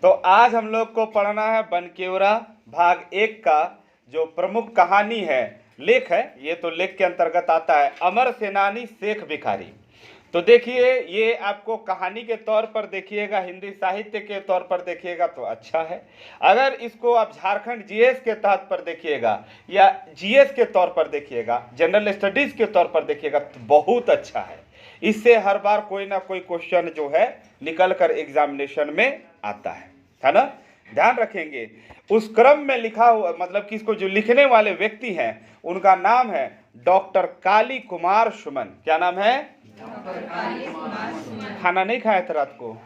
तो आज हम लोग को पढ़ना है बनकेवरा भाग 1 का जो प्रमुख कहानी है, लेख है। ये तो लेख के अंतर्गत आता है, अमर सेनानी शेख भिखारी। तो देखिए, ये आपको कहानी के तौर पर देखिएगा, हिंदी साहित्य के तौर पर देखिएगा तो अच्छा है। अगर इसको आप झारखंड जीएस के तहत पर देखिएगा या जीएस के तौर पर देखिएगा, जनरल स्टडीज के तौर पर देखिएगा तो बहुत अच्छा है। इससे हर बार कोई ना कोई क्वेश्चन जो है निकल कर एग्जामिनेशन में आता है ना। ध्यान रखेंगे। उस क्रम में लिखा हुआ, मतलब कि इसको जो लिखने वाले व्यक्ति हैं उनका नाम है डॉक्टर काली कुमार सुमन। क्या नाम है? खाना नहीं खाया था रात को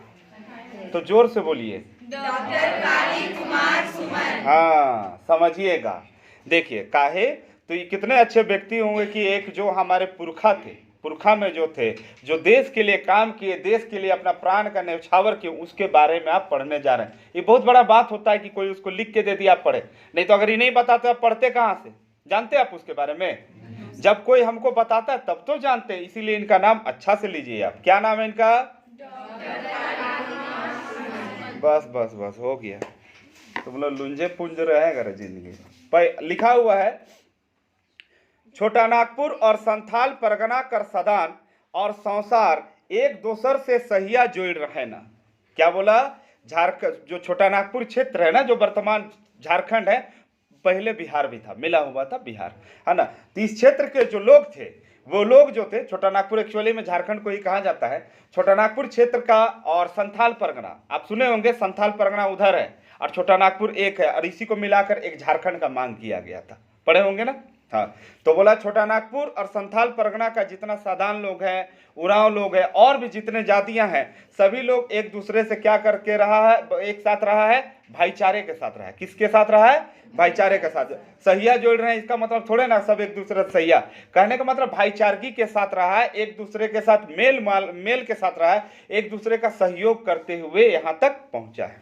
तो जोर से बोलिए, डॉक्टर काली कुमार सुमन। हाँ, समझिएगा। देखिए काहे तो ये कितने अच्छे व्यक्ति होंगे कि एक जो हमारे पुरखा थे, पुरखा में जो थे, जो देश के लिए काम किए, देश के लिए अपना प्राण का न्यौछावर किए, उसके बारे में आप पढ़ने जा रहे हैं। ये बहुत बड़ा बात होता है कि कोई उसको लिख के दे दिया आप पढ़े, नहीं तो अगर ये नहीं बताते आप पढ़ते कहाँ से? जानते आप उसके बारे में? जब कोई हमको बताता है तब तो जानते हैं। इसीलिए इनका नाम अच्छा से लीजिए आप। क्या नाम है इनका? बस बस बस हो गया, तुम लोग लुंजे पुंज रहेगा जिंदगी। लिखा हुआ है छोटा नागपुर और संथाल परगना कर सदान और संसार एक दूसर से सहिया जोड़ रहे ना। क्या बोला? झारखंड जो छोटा नागपुर क्षेत्र है ना, जो वर्तमान झारखंड है, पहले बिहार भी था, मिला हुआ था बिहार, है ना। तो इस क्षेत्र के जो लोग थे, वो लोग जो थे, छोटा नागपुर एक्चुअली में झारखंड को ही कहा जाता है। छोटा नागपुर क्षेत्र का और संथाल परगना, आप सुने होंगे, संथाल परगना उधर है और छोटा नागपुर एक है, और इसी को मिलाकर एक झारखंड का मांग किया गया था। पढ़े होंगे ना? हाँ। तो बोला छोटा नागपुर और संथाल परगना का जितना साधारण लोग हैं, उरांव लोग हैं, और भी जितने जातियां हैं, सभी लोग एक दूसरे से क्या करके रहा है? एक साथ रहा है, भाईचारे के साथ रहा है। किसके साथ रहा है? भाईचारे के साथ। सहिया जोड़ रहे हैं, इसका मतलब थोड़े ना सब एक दूसरे से सहिया, कहने का मतलब भाईचारगी के साथ रहा है, एक दूसरे के साथ मेल के साथ रहा है, एक दूसरे का सहयोग करते हुए यहां तक पहुंचा है।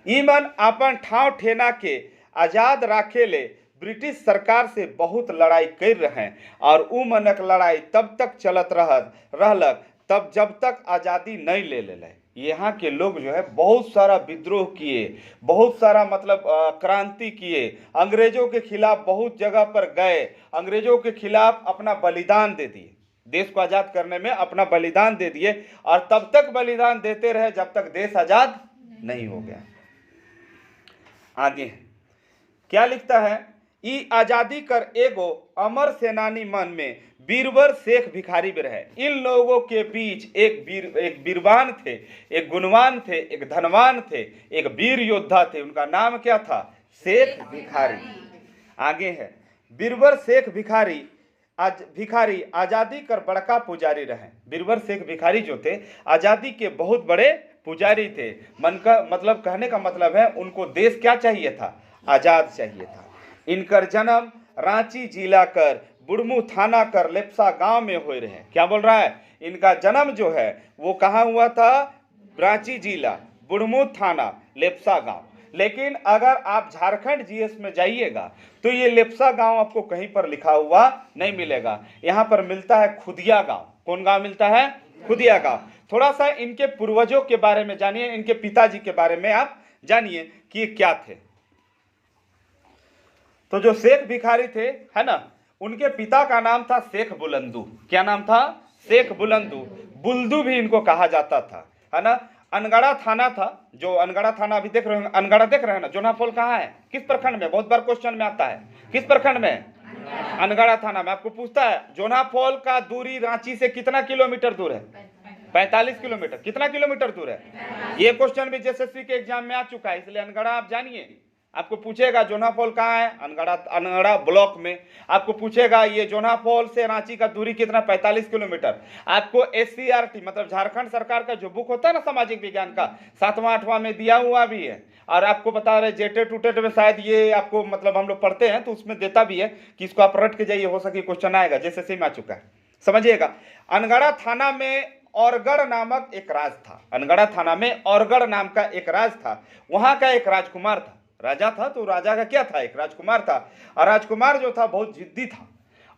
ईमन अपन ठाव ठेना के आजाद राखे ले ब्रिटिश सरकार से बहुत लड़ाई कर रहे हैं, और उ मनक लड़ाई तब तक चलत रहलक तब जब तक आज़ादी नहीं ले ले। यहाँ के लोग जो है बहुत सारा विद्रोह किए, बहुत सारा मतलब क्रांति किए, अंग्रेजों के खिलाफ बहुत जगह पर गए, अंग्रेजों के खिलाफ अपना बलिदान दे दिए, देश को आज़ाद करने में अपना बलिदान दे दिए, और तब तक बलिदान देते रहे जब तक देश आज़ाद नहीं हो गया। आगे क्या लिखता है? ई आजादी कर एगो अमर सेनानी मन में बीरवर शेख भिखारी भी रहे। इन लोगों के बीच एक वीरवान थे, एक गुणवान थे, एक धनवान थे, एक वीर योद्धा थे। उनका नाम क्या था? शेख भिखारी। आगे है बीरवर शेख भिखारी भिखारी आजादी कर बड़का पुजारी रहे। बीरवर शेख भिखारी जो थे आजादी के बहुत बड़े पुजारी थे। मन का मतलब, कहने का मतलब है उनको देश क्या चाहिए था? आजाद चाहिए था। इनकर जन्म रांची जिला कर बुढ़मू थाना कर लेप्सा गांव में हुए रहे। क्या बोल रहा है? इनका जन्म जो है वो कहाँ हुआ था? रांची जिला, बुढ़मू थाना, लेप्सा गांव। लेकिन अगर आप झारखंड जीएस में जाइएगा तो ये लेप्सा गांव आपको कहीं पर लिखा हुआ नहीं मिलेगा। यहाँ पर मिलता है खुदिया गांव। कौन गांव मिलता है? खुदिया गांव। थोड़ा सा इनके पूर्वजों के बारे में जानिए, इनके पिताजी के बारे में आप जानिए कि क्या थे। तो जो शेख भिखारी थे, है ना, उनके पिता का नाम था शेख बुलंदू। क्या नाम था? शेख बुलंदू। बुलदू भी इनको कहा जाता था, है ना। अनगढ़ा थाना था, जो अनगढ़ा थाना अभी देख रहे हैं, अनगढ़ा देख रहे हैं ना, जोनाफोल कहाँ है? किस प्रखंड में? बहुत बार क्वेश्चन में आता है, किस प्रखंड में? अनगढ़ा थाना में। आपको पूछता है जोनाफोल का दूरी रांची से कितना किलोमीटर दूर है? 45 किलोमीटर। कितना किलोमीटर दूर है? ये क्वेश्चन भी एसएससी के एग्जाम में आ चुका है, इसलिए अनगढ़ा आप जानिए। आपको पूछेगा जोनाफॉल कहाँ है? अनगढ़ा ब्लॉक में। आपको पूछेगा ये जोनाफॉल से रांची का दूरी कितना? 45 किलोमीटर। आपको एससीईआरटी मतलब झारखंड सरकार का जो बुक होता है ना सामाजिक विज्ञान का, 7वां 8वां में दिया हुआ भी है। और आपको बता रहे जेटेट उटेट में शायद ये आपको मतलब हम लोग पढ़ते हैं तो उसमें देता भी है कि इसको आप रट के जाइए, हो सके क्वेश्चन आएगा, जैसे सेम आ चुका है। समझिएगा, अनगढ़ा थाना में औरगढ़ नामक एक राज था। अनगढ़ा थाना में औरगढ़ नाम का एक राज था। वहां का एक राजकुमार था, राजा था तो राजा का क्या था? एक राजकुमार था। और राजकुमार जो था बहुत जिद्दी था।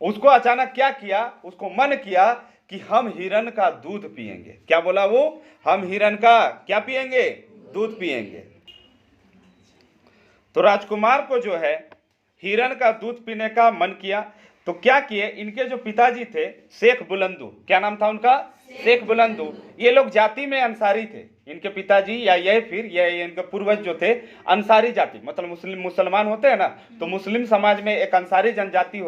उसको अचानक क्या किया? उसको मन किया कि हम हिरन का दूध पिएंगे। क्या बोला वो? हम हिरन का क्या पिएंगे? दूध पिएंगे। तो राजकुमार को जो है हिरन का दूध पीने का मन किया, तो क्या किए, इनके जो पिताजी थे शेख बुलंदू, क्या नाम था उनका, शेख बुलंदू, ये लोग जाति में अंसारी थे। इनके पिताजी या ये इनके पूर्वज जो थे अंसारी जाति, मतलब मुसलमान होते हैं ना, तो मुस्लिम समाज में एक अंसारी जाति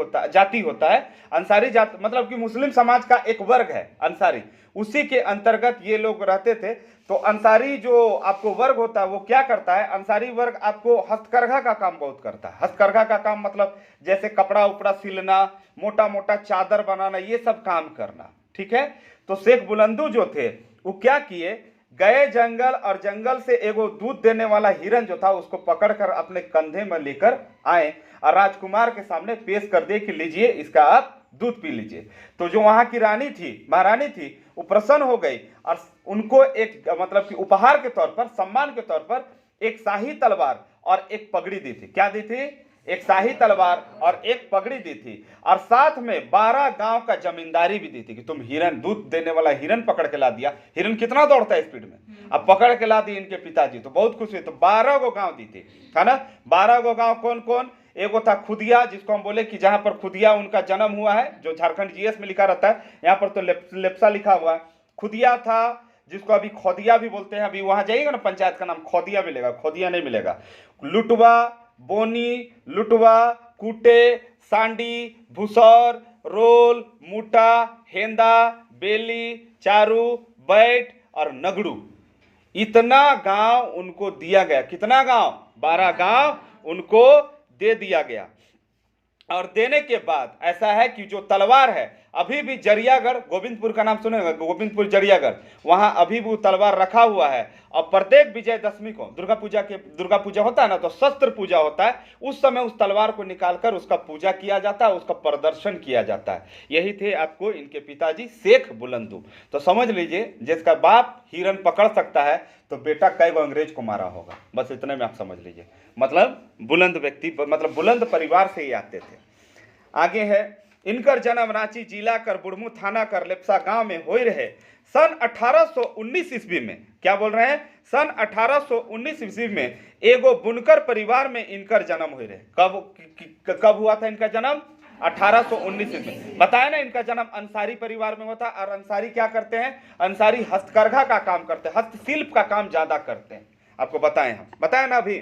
होता है। अंसारी जाति मतलब कि मुस्लिम समाज का एक वर्ग है अंसारी, उसी के अंतर्गत ये लोग रहते थे। तो अंसारी जो आपको वर्ग होता है वो क्या करता है, अंसारी वर्ग आपको हस्तकरघा का काम बहुत करता है। हस्तकरघा का काम मतलब जैसे कपड़ा उपड़ा सिलना, मोटा मोटा चादर बनाना, ये सब काम करना, ठीक है। तो शेख बुलंदू जो थे वो क्या किए, गए जंगल और जंगल से एगो दूध देने वाला हिरन जो था उसको पकड़कर अपने कंधे में लेकर आए और राजकुमार के सामने पेश कर दिए कि लीजिए इसका आप दूध पी लीजिए। तो जो वहां की रानी थी, महारानी थी, वो प्रसन्न हो गई और उनको एक मतलब कि उपहार के तौर पर, सम्मान के तौर पर एक शाही तलवार और एक पगड़ी दी थी। क्या दी थी, एक शाही तलवार और एक पगड़ी दी थी, और साथ में 12 गांव का जमींदारी भी दी थी कि तुम हिरन, दूध देने वाला हिरन पकड़ के ला दिया। हिरन कितना दौड़ता है स्पीड में, अब पकड़ के ला दी इनके पिताजी, तो बहुत खुश हुए। तो 12 गो गांव दी थी, है ना। 12 गो गांव कौन कौन, एगो था खुदिया, जिसको हम बोले कि जहां पर खुदिया उनका जन्म हुआ है, जो झारखंड जीएस में लिखा रहता है, यहाँ पर तो लेप्सा लिखा हुआ है। खुदिया था, जिसको अभी खोदिया भी बोलते हैं। अभी वहां जाइएगा ना, पंचायत का नाम खोदिया मिलेगा, खोदिया नहीं मिलेगा। लुटवा, बोनी, लुटवा, कूटे, सांडी, भूसौर, रोल, मूटा, हेंदा, बेली, चारू, बैठ और नगड़ू, इतना गांव उनको दिया गया। कितना गांव, 12 गांव उनको दे दिया गया। और देने के बाद ऐसा है कि जो तलवार है अभी भी जरियागढ़, गोविंदपुर का नाम सुनेगा, गोविंदपुर जरियागढ़, वहां अभी भी वो तलवार रखा हुआ है। और प्रत्येक विजयदशमी को, दुर्गा पूजा होता है ना, तो शस्त्र पूजा होता है, उस समय उस तलवार को निकालकर उसका पूजा किया जाता है, उसका प्रदर्शन किया जाता है। यही थे आपको इनके पिताजी शेख बुलंदू। तो समझ लीजिए, जिसका बाप हिरन पकड़ सकता है तो बेटा कई गो अंग्रेज को मारा होगा, बस इतने में आप समझ लीजिए। मतलब बुलंद व्यक्ति, मतलब बुलंद परिवार से ही आते थे। आगे है, इनकर जन्म रांची जिला कर बुढ़मू थाना कर लेप्सा गांव में हो रहे सन 1819 ईस्वी में। क्या बोल रहे हैं, सन 1819 ईस्वी में एगो बुनकर परिवार में इनकर जन्म हो रहे। कब हुआ था इनका जन्म, 1819 में। बताया ना, इनका जन्म अंसारी परिवार में होता। और अंसारी क्या करते हैं, अंसारी हस्तकरघा का काम करते हैं, हस्तशिल्प का काम ज्यादा करते हैं। आपको बताए ना अभी,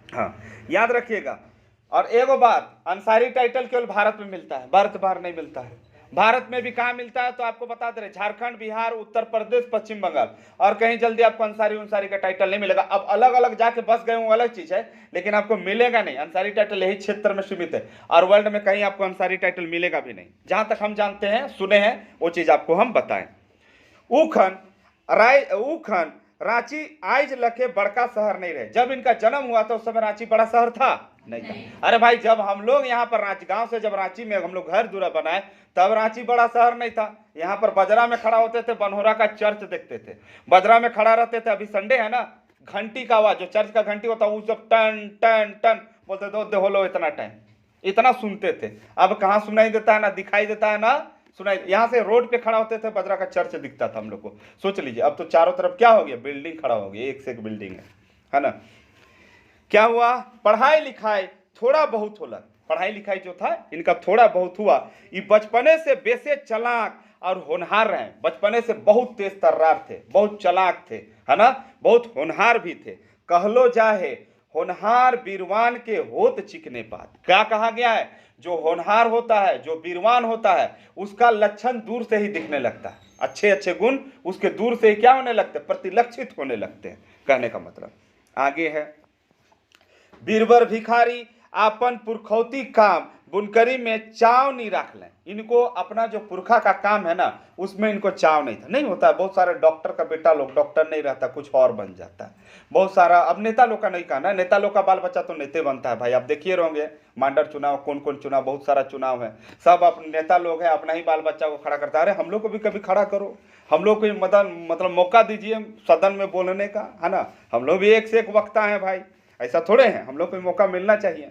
हाँ याद रखिएगा। और एगो बात, अंसारी टाइटल केवल भारत में मिलता है, भारत बाहर नहीं मिलता है। भारत में भी कहाँ मिलता है तो आपको बता दे रहे, झारखंड, बिहार, उत्तर प्रदेश, पश्चिम बंगाल, और कहीं जल्दी आपको अंसारी का टाइटल नहीं मिलेगा। अब अलग अलग जाके बस गए वो अलग चीज है, लेकिन आपको मिलेगा नहीं। अंसारी टाइटल यही क्षेत्र में सीमित है, और वर्ल्ड में कहीं आपको अंसारी टाइटल मिलेगा भी नहीं। जहां तक हम जानते हैं, सुने हैं, वो चीज आपको हम बताएं। उखन रांची आइज लखे बड़का शहर नहीं रहे। जब इनका जन्म हुआ था उस समय रांची बड़ा शहर था नहीं था। अरे भाई, जब हम लोग यहाँ पर रांची गांव से जब रांची में हम लोग घर दूरा बनाए, तब रांची बड़ा शहर नहीं था। यहाँ पर बजरा में खड़ा होते थे, बनहोरा का चर्च देखते थे, बजरा में खड़ा रहते थे। अभी संडे है ना, घंटी का आवाज, जो चर्च का घंटी होता है, वो जब टन टन टन बोलते थे, होलो इतना टाइम, इतना सुनते थे। अब कहाँ सुनाई देता है, ना दिखाई देता है, ना सुनाई। यहाँ से रोड पे खड़ा होते थे, बजरा का चर्च दिखता था हम लोग को। सोच लीजिए, अब तो चारों तरफ क्या हो गया, बिल्डिंग खड़ा हो गई, एक से एक बिल्डिंग है ना। क्या हुआ, पढ़ाई लिखाई थोड़ा बहुत होला। पढ़ाई लिखाई जो था इनका थोड़ा बहुत हुआ। ये बचपने से बेसे चलाक और होनहार रहे। बचपने से बहुत तेज तर्रार थे, बहुत चलाक थे, है ना, बहुत होनहार भी थे। कहलो जाहे होनहार बीरवान के होत चिकने पात। क्या कहा गया है, जो होनहार होता है, जो बीरवान होता है, उसका लक्षण दूर से ही दिखने लगता है। अच्छे अच्छे गुण उसके दूर से ही क्या होने लगते हैं, प्रतिलक्षित होने लगते हैं, कहने का मतलब। आगे है, बीरबर भिखारी आपन पुरखौती काम बुनकरी में चाव नहीं रख लें। इनको अपना जो पुरखा का काम है ना, उसमें इनको चाव नहीं था। नहीं होता है, बहुत सारे डॉक्टर का बेटा लोग डॉक्टर नहीं रहता, कुछ और बन जाता है। बहुत सारा, अब नेता लोग का नहीं कहना, नेता लोग का बाल बच्चा तो नेता बनता है भाई। आप देखिए रहोगे मांडर चुनाव, कौन कौन चुनाव, बहुत सारा चुनाव है, सब अपने नेता लोग हैं, अपना ही बाल बच्चा को खड़ा करता है। अरे हम लोग को भी कभी खड़ा करो, हम लोग को मतलब मौका दीजिए सदन में बोलने का, है ना। हम लोग भी एक से एक वक्ता हैं भाई, ऐसा थोड़े हैं, हम लोग को मौका मिलना चाहिए।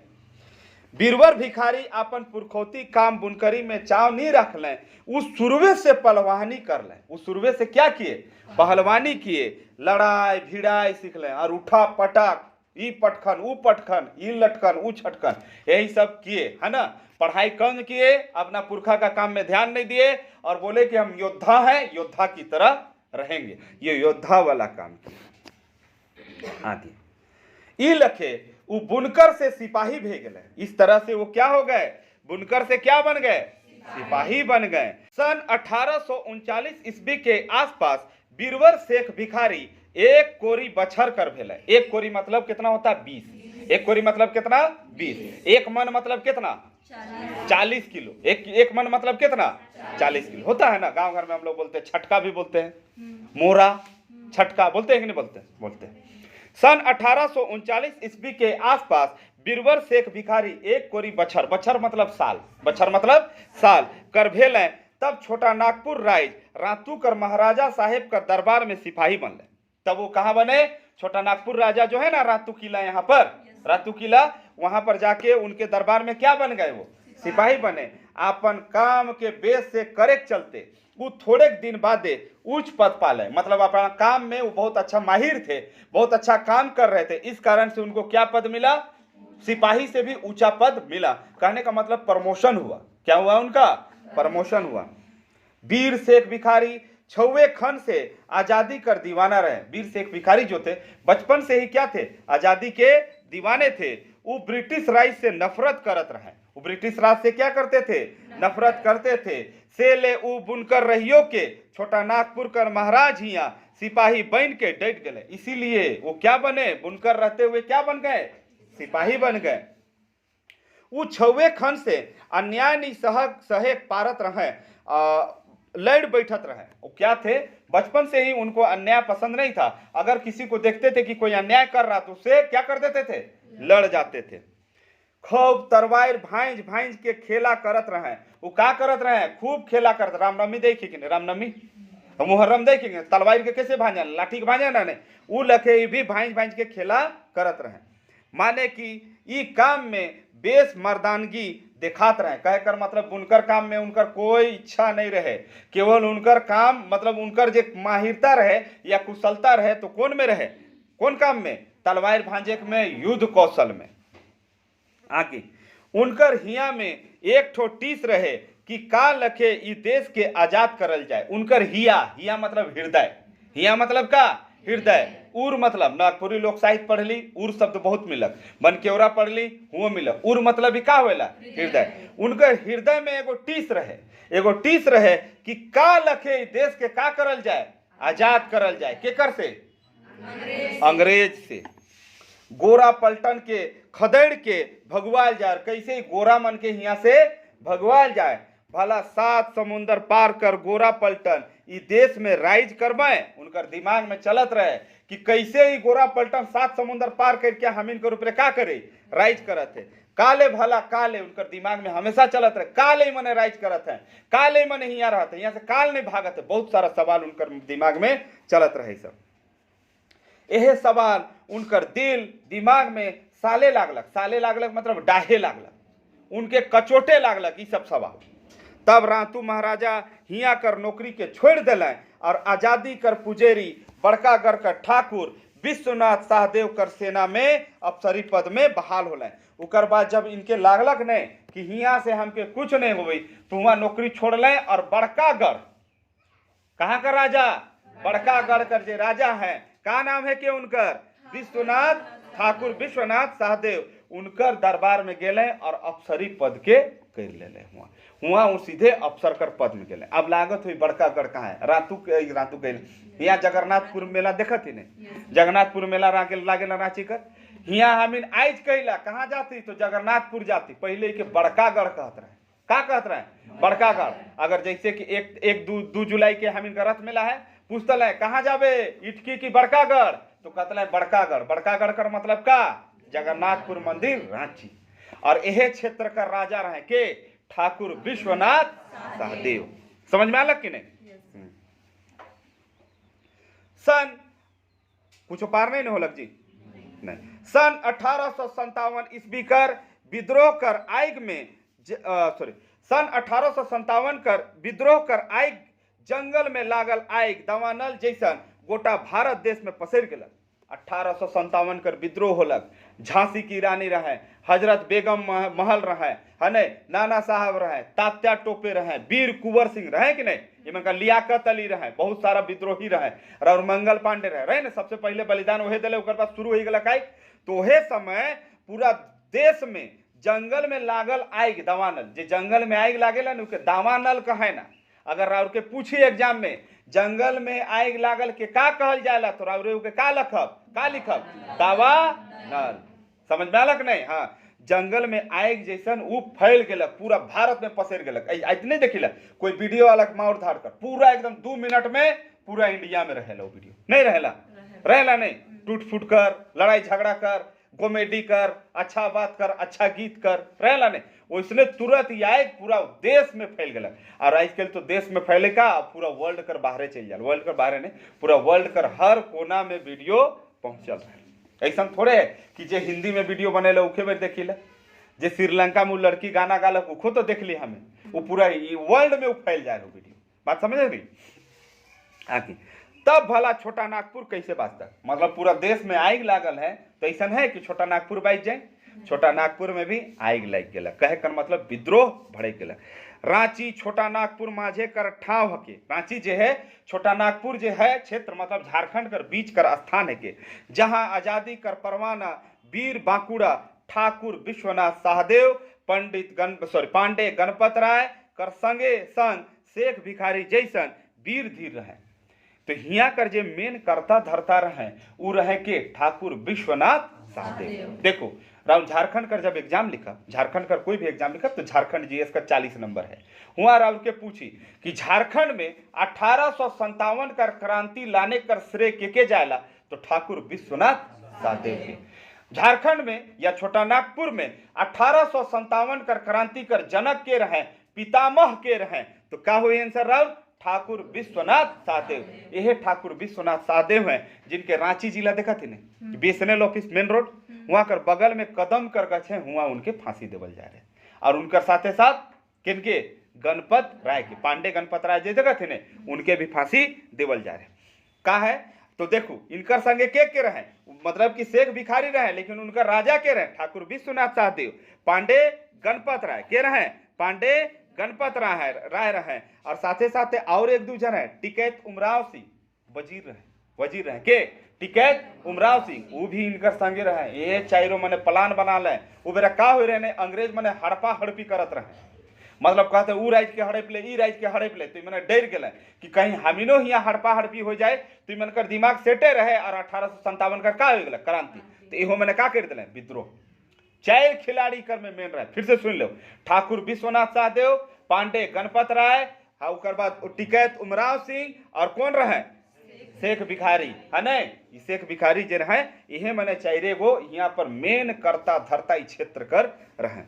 बीरवर भिखारी अपन पुरखौती काम बुनकरी में चाव नहीं रख लें, उस सुरवे से पहलवानी कर लें। उस सुरवे से क्या किए, पहलवानी किए। लड़ाई भिड़ाई सीख लें और उठा पटाक, ई पटखन ऊ पटखन, ई लटकन ऊ छटकन, यही सब किए, है ना। पढ़ाई कम किए, अपना पुरखा का काम में ध्यान नहीं दिए और बोले कि हम योद्धा हैं, योद्धा की तरह रहेंगे। ये योद्धा वाला काम किया। आदि ई लखे वो बुनकर से सिपाही भेज गए। इस तरह से वो क्या हो गए, बुनकर से क्या बन गए, सिपाही बन गए। सन 1839 ईस्वी के आसपास बीरवर शेख भिखारी एक कोरी बछर कर भेले। एक कोरी मतलब कितना होता है, 20। एक कोरी मतलब कितना, 20। एक मन मतलब कितना, 40 किलो। एक मन मतलब कितना, 40 किलो होता है ना। गांव घर में हम लोग बोलते हैं, छटका भी बोलते हैं, मोरा छटका बोलते हैं कि नहीं बोलते, बोलते हैं। सन 1839 ईस्वी के आसपास बीरवर शेख भिखारी एक कोरी बछर, बछर मतलब साल, बछर मतलब साल कर भेल। तब छोटा नागपुर राइज रातू कर महाराजा साहेब का दरबार में सिपाही बनले। तब वो कहाँ बने, छोटा नागपुर राजा जो है ना, रातू किला, यहाँ पर रातू किला, वहां पर जाके उनके दरबार में क्या बन गए, वो सिपाही बने। अपन काम के बेस से करे चलते वो थोड़े दिन बाद उच्च पद पाले। मतलब अपना काम में वो बहुत अच्छा माहिर थे, बहुत अच्छा काम कर रहे थे, इस कारण से उनको क्या पद मिला, सिपाही से भी ऊंचा पद मिला। कहने का मतलब प्रमोशन हुआ। क्या हुआ, उनका प्रमोशन हुआ। वीर शेख भिखारी छवे खन से आजादी कर दीवाना रहे। वीर शेख भिखारी जो थे बचपन से ही क्या थे, आजादी के दीवाने थे। वो ब्रिटिश राज से नफरत करत रहे। वो ब्रिटिश राज से क्या करते थे, नफरत करते थे। से ले उ बुनकर रहियो के छोटा नागपुर कर महाराज हिया सिपाही बन के डट गए। इसीलिए वो क्या बने, बुनकर रहते हुए क्या बन गए, सिपाही बन गए। वो छवे खन से अन्याय नहीं सहे पारत रहे, लड़ बैठत रहे। वो क्या थे, बचपन से ही उनको अन्याय पसंद नहीं था। अगर किसी को देखते थे कि कोई अन्याय कर रहा तो उससे क्या कर देते थे, लड़ जाते थे। खूब तरवार भांज भांज के खेला करत रहे। वो क्या करत रहे, खूब खेला करत। रामनवमी देखी कि नहीं, रामनवमी मुहर्रम देखेंगे, तलवार के कैसे भांजा, लाठी के भांजा ना, वो लखे भी भांज भांज के खेला करत रहे। माने कि ई काम में बेस मर्दानगी दिखात रहे। कहकर मतलब उनकर काम में उनकर कोई इच्छा नहीं रहे, केवल उनकर काम मतलब उनकर जो माहिरता रहे या कुशलता रहे तो कौन में रहे, कौन काम में, तलवार भांजे में, युद्ध कौशल में। आगे उनकर हिया में एक ठो टीस रहे कि का लखे ई देश के आजाद करल जाए। उनकर हिया, हिया मतलब हृदय, हिया मतलब का हृदय। उर मतलब नागपुरी लोक साहित्य पढ़ ली, उर शब्द बहुत मिलक, बनकेवरा पढ़ ली, हुआ मिलक। उर मतलब भी का होएला, हृदय। उनकर हृदय में एगो टीस रहे, एगो टीस रहे कि का लखे देश के का करल जाए, आजाद करल जाए। केकर से, अंग्रेज से। गोरा पलटन के खदेड़ के भगवाल जाए। कैसे गोरा मन के हिया से भगवाल जाए। भला 7 समुंदर पार कर गोरा पलटन ई देश में राइज करबे। उनकर दिमाग में चलत रहे कि कैसे ही गोरा पलटन 7 समुंदर पार करके हम इनके ऊपर क्या करे, राइज करत है। काले भला काले उनकर दिमाग में हमेशा चलत रहे, काले मने राइज करत है, काले मने हिया रहते है, यहाँ से काल नहीं भागत है। बहुत सारा सवाल उनकर दिमाग में चलत रहे। सब यह सवाल उनकर दिल दिमाग में साले लागलक, साले लागलक मतलब डाहे लागलक, उनके कचोटे लागलक ई सब सवाल। तब रातू महाराजा हिया कर नौकरी के छोड़ दिले और आजादी कर पुजेरी बड़का गढ़ कर ठाकुर विश्वनाथ सहदेव कर सेना में अफसरी पद में बहाल होले। उकर बाद जब इनके लागलक ने कि हिया से हमके कुछ नहीं हुई तो वहां नौकरी छोड़ लें और बड़का गढ़, कहाँ का राजा, बड़का गढ़ कर जे राजा है, का नाम है कि उनकर, विश्वनाथ ठाकुर विश्वनाथ सहदेव, उनकर दरबार में गेले और अफसरी पद के कर ले। हुआ वो सीधे अफसर कर पद में गेले। अब लागत हुई बड़का गढ़ कहाँ है, रातू गए। यहाँ जगन्नाथपुर मेला देखत ही नहीं, जगन्नाथपुर मेला लागेला रांची कर। यहाँ हमीन आइज कहला कहाँ जाती तो जगन्नाथपुर जाती। पहले के बड़का गढ़ कहत रहे, का कहत रहे, बड़का गढ़। अगर जैसे कि एक 2 जुलाई के हमीन का रथ मेला है, पूछतल है कहाँ जाबे, इटकी की बड़का गढ़, तो कहते हैं बड़का गढ़। बड़का गढ़ कर मतलब का, जगन्नाथपुर मंदिर रांची। और यह क्षेत्र का राजा रहे के ठाकुर विश्वनाथ सहदेव। समझ में आलक कि नहीं। सन कुछ पार नहीं होलक जी, नहीं। सन 1857 ईस्वी कर विद्रोह कर आग में सन 1857 कर विद्रोह कर आग जंगल में लागल आग दवानल जैसन गोटा भारत देश में पसर गेलक। 1857 कर विद्रोह होलक। झांसी की रानी रहे, हजरत बेगम महल रहे, है नहीं, नाना साहब रहे, तात्या टोपे रहे, वीर कुंवर सिंह रहे कि नहीं, इनमें का लियाकत अली रहे, बहुत सारा विद्रोही रहे, और मंगल पांडे रहे ना। सबसे पहले बलिदान वही दिले, ओकर बाद शुरू हो गया काई। तो वह समय पूरा देश में जंगल में लागल आग दावानल, जे जंगल में आग लागेला ना उके दावानल कहे ना। अगर राउर के पूछी एग्जाम में जंगल में आग लागल के का कहल जाएला तो राउर के का लिखब दावा नल। समझ में आलक नहीं? हाँ, जंगल में आग जैसन उ फैल गेलक, पूरा भारत में पसर गेलक। इतने देखिला कोई वीडियो वाला मार धाड़ कर पूरा एकदम 2 मिनट में पूरा इंडिया में रहेला वो वीडियो नहीं रहेला नहीं। टूट फूट कर, लड़ाई झगड़ा कर, कॉमेडी कर, अच्छा बात कर, अच्छा गीत कर, रहेला नहीं। उसने तुरंत ही आए पूरा देश में फैल गया। और आजकल तो देश में फैले का पूरा वर्ल्ड कर बाहरे चल जाए, वर्ल्ड कर बाहरे नहीं, पूरा वर्ल्ड कर हर कोना में वीडियो पहुंचल रहे। ऐसा थोड़े है कि जे हिंदी में वीडियो बनेला उखे बेर देखिला, जे श्रीलंका में लड़की गाना गालक उखो तो देख ली हमें, वो पूरा वर्ल्ड में फैल जाए वीडियो। बात समझ रही आगे? तब भला छोटा नागपुर कैसे बाजता? मतलब पूरा देश में आग लागल है तो ऐसा है कि छोटा नागपुर बाज जाए? छोटा नागपुर में भी आग लग गया। कहे कर मतलब विद्रोह भड़क गया। रांची छोटा नागपुर माझे कर ठाव हके। रांची जे है छोटा नागपुर जे है क्षेत्र मतलब झारखंड कर बीच कर स्थान है के, जहां आजादी कर परवाना वीर बांकुड़ा ठाकुर विश्वनाथ सहदेव पांडे गणपत राय कर संगे संग शेख भिखारी जैसन वीर धीर रहे। तो हिया कर जे मेन करता धरता रहे उ रहे के ठाकुर विश्वनाथ सहदेव। देखो राव झारखंड कर जब एग्जाम लिखा, झारखंड कर कोई भी एग्जाम लिखा तो झारखंड जीएस का 40 नंबर है। वहां राव के पूछी कि झारखंड में 1857 कर क्रांति लाने कर श्रेय के जायला तो ठाकुर विश्वनाथ सहदेव के। झारखंड में या छोटा नागपुर में 1857 कर क्रांति कर जनक के रहे, पितामह के रहे, तो क्या हुए आंसर राव? ठाकुर विश्वनाथ सहदेव। यह ठाकुर विश्वनाथ सहदेव हैं जिनके रांची जिला देखा थी ने बीएसएनएल ऑफिस मेन रोड वहां कर बगल में कदम कर गए, वहां उनके फांसी देवल जा रहे। और उनकर साथे साथ किनके? गणपत राय के, पांडे गणपत राय जे जगह थे ने उनके भी फांसी देवल जा रहे। का है तो देखो इनकर संगे के रहे, मतलब कि शेख भिखारी रहे लेकिन उनका राजा के रहे ठाकुर विश्वनाथ सहदेव, पांडे गणपत राय के रहे, पांडे गणपत राय रहे। और साथे साथे और एक दू जन है टिकैत उमराव सिंह वजीर रहे के टिकैत उमराव सिंह, वो भी इनकर संगे रहे। ये चारों मने प्लान बना ले। वो बेरा का हो रहे ने अंग्रेज मने हड़पा हड़पी करत रहे, मतलब कहते ऊ राज के हड़प ले, ई राज के हड़प ले, तो मैंने डर गए कि कहीं हमीनो हियाँ हड़पा हड़पी हो जाए तो मन कर दिमाग सेटे रहे। और 1857 का हो गया क्रांति, तो इहो मैंने का कर दिले विद्रोह। 4 खिलाड़ी कर में मेन रहे, फिर से सुन लो, ठाकुर विश्वनाथ सहदेव, पांडे गणपत राय, और बाद टिकैत उमराव सिंह, और कौन रहे? शेख भिखारी, है नहीं। शेख भिखारी जे रहे इहे मैंने 4 गो यहाँ पर मेन करता धरता क्षेत्र कर रहे।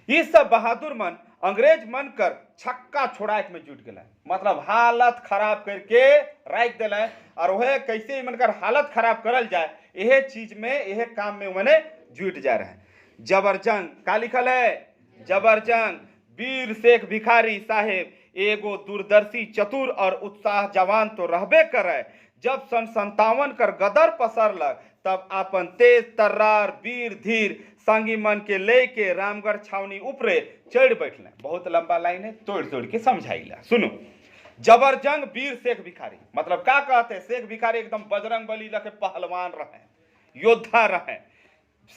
ये सब बहादुर मन अंग्रेज मन कर छक्का छोड़ा में जुट गए, मतलब हालत खराब करके राख दिले। और वह कैसे मनकर हालत खराब करल जाए यह चीज में यह काम में मैंने जुट जा रहे हैं। जबरजंग का लिखल है? जबरजंग वीर शेख भिखारी साहेब एगो दूरदर्शी चतुर और उत्साह जवान तो रहबे करे। जब सन 57 कर गदर पसरलक तब अपन तेज तर्रार वीर धीर संगी मन के लेके रामगढ़ छावनी ऊपरे चढ़ बैठले। बहुत लंबा लाइन है, तोड़ तोड़ के समझाइला, सुनो। जबरजंग वीर शेख भिखारी मतलब का कहते? शेख भिखारी एकदम बजरंग बली लगे पहलवान रहे, योद्धा रहे।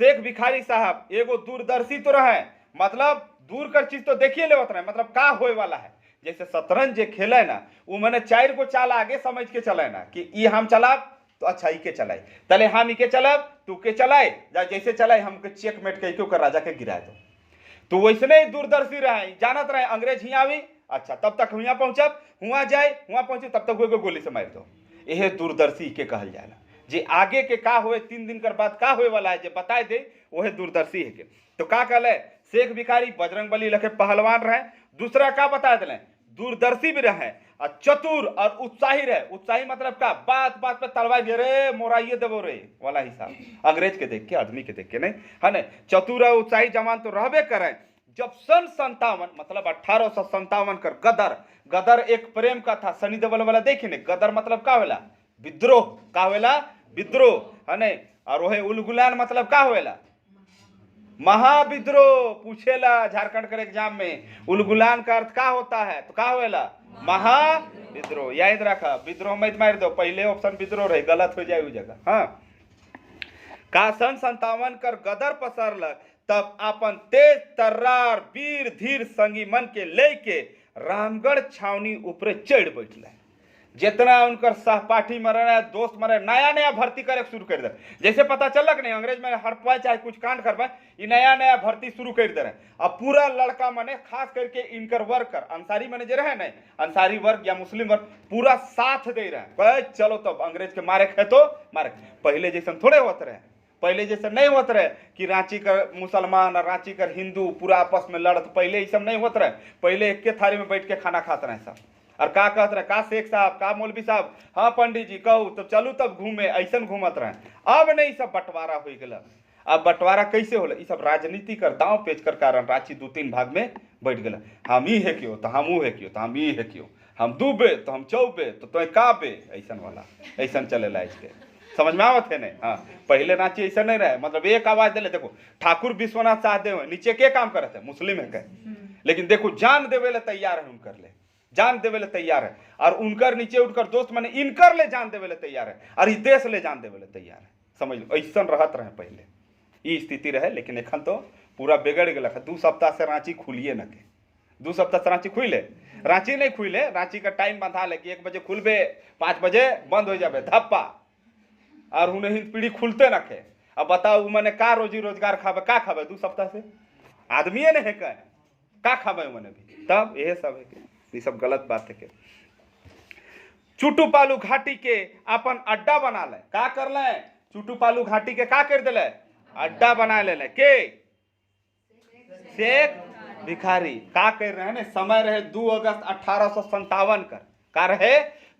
शेख भिखारी साहब एगो दूरदर्शी तो रहे, मतलब दूर कर चीज तो देखिए लेवत रहे, मतलब का होए वाला है। जैसे शतरंज जे खेले ना वो मैंने 4 गो चाल आगे समझ के चले ना कि ई हम चलाब तो अच्छा ही के चलाए, तले हम ही के चलब तू के चलाए, जैसे चलाए हमके चेकमेट कह के राजा के गिरा दो। तो वैसने ही दूरदर्शी रहे, जानत रहे अंग्रेज ही आवी, अच्छा तब तक हुआ पहुंचब, हुआ जाए हुआ पहुंचे तब तक वो गोली से मार दो। यह दूरदर्शी के कहल जाला। जे आगे के का हुए 3 दिन कर बाद का हुए वाला है जे बताए दे वह दूरदर्शी है के। तो का कहले? शेख भिखारी बजरंग बली लखे पहलवान रहे। दूसरा का बता दिले? दूरदर्शी भी रहे और चतुर और उत्साही रहे। उत्साही मतलब का? बात बात पे तलवार रे मोराइए देवो रे वाला हिसाब, अंग्रेज के देख के, आदमी के देख के नहीं, है ना। चतुर और उत्साही जवान तो रहबे करे। जब सन 57 मतलब 1857 कर गदर, गदर एक प्रेम का था, सनी देओल वाला देखी ने, गदर मतलब का होला विद्रोह, का होला विद्रोह है नहीं, और वह उलगुलान मतलब का होला महाविद्रोह। पूछेला झारखंड के एग्जाम में उलगुलान का अर्थ का होता है, तो का होला महाविद्रोह। याद रखा, विद्रोह मत मार दो, पहले ऑप्शन विद्रोह रहे, गलत हो जाए उस जगह। हाँ, का सन 57 कर गदर पसरलक, तब अपन तेज तर्रार वीर धीर संगी मन के लेके रामगढ़ छावनी ऊपर चढ़ बैठल। जितना उनकर सहपाठी मरे, दोस्त मरे, नया नया भर्ती करे शुरू कर दे। जैसे पता चलक नहीं अंग्रेज में हड़पाए चाहे कुछ कांड करवाए, ये नया नया भर्ती शुरू कर दे रहे। अब पूरा लड़का मने खास करके इनकर वर्कर अंसारी मैनेजर है नहीं, अंसारी वर्ग या मुस्लिम वर्ग पूरा साथ दे रहे हैं। चलो तब अंग्रेज के मारे खे तो मारे। पहले जैसे थोड़े होते रहे, पहले जैसे नहीं होत रहे कि रांची कर मुसलमान और रांची कर हिंदू पूरा आपस में लड़त, पहले ये सब नहीं होत रहे। पहले एक के थाली में बैठ के खाना खाते रहे सब, और का कहते रहे, का शेख साहब, का मौलवी साहब, हाँ पंडित जी कहू तब चलू तब घूमे, ऐसा घूमत रहे। अब नहीं, सब बंटवारा हो गया। अब बंटवारा कैसे होला, ये सब राजनीति कर दांव पेच कर कारण रांची 2-3 भाग में बैठ गया। हम ही है क्यों तो हम है क्यों, तो हम ही है क्यों, हम दूबे तो हम चौबे तो तुम काबे, ऐसा वाला ऐसा चलेला इसके, समझ में आवत है नहीं। हाँ, पहले रांची ऐसा नहीं रहे, मतलब एक आवाज दिले। देखो ठाकुर विश्वनाथ साहदेव नीचे के काम करते हैं, मुस्लिम है के, लेकिन देखो जान देवे ले तैयार है, उनकर ले जान देवे ले तैयार है, और उनकर नीचे उनकर दोस्त माने इनकर ले जान देवे ले तैयार है, और इस देश ले जान देवे ले तैयार है। समझ लो, ऐसा रहत रहे पहले, ये स्थिति रहे। लेकिन एखन तो पूरा बिगड़ गया। 2 सप्ताह से रांची खुलिए न के, 2 सप्ताह से रांची खुले, रांची नहीं खुले, रांची का टाइम बंधा ले कि 1 बजे खुलबे 5 बजे बंद हो जाबे धप्पा, और उन्हें पीढ़ी खुलते न खे। अब बताओ मैंने का रोजी रोजगार खाबे, का खाबे 2 सप्ताह से, आदमी नहीं है का खाबे मैंने भी। तब यह सब है कि ये सब गलत बात है। के चुटुपालू घाटी के अपन अड्डा बना ले, का कर ले, चुटुपालू घाटी के का कर दिले, अड्डा बना ले के शेख भिखारी का कर रहे हैं। समय रहे 2 अगस्त 1857 कर, का रहे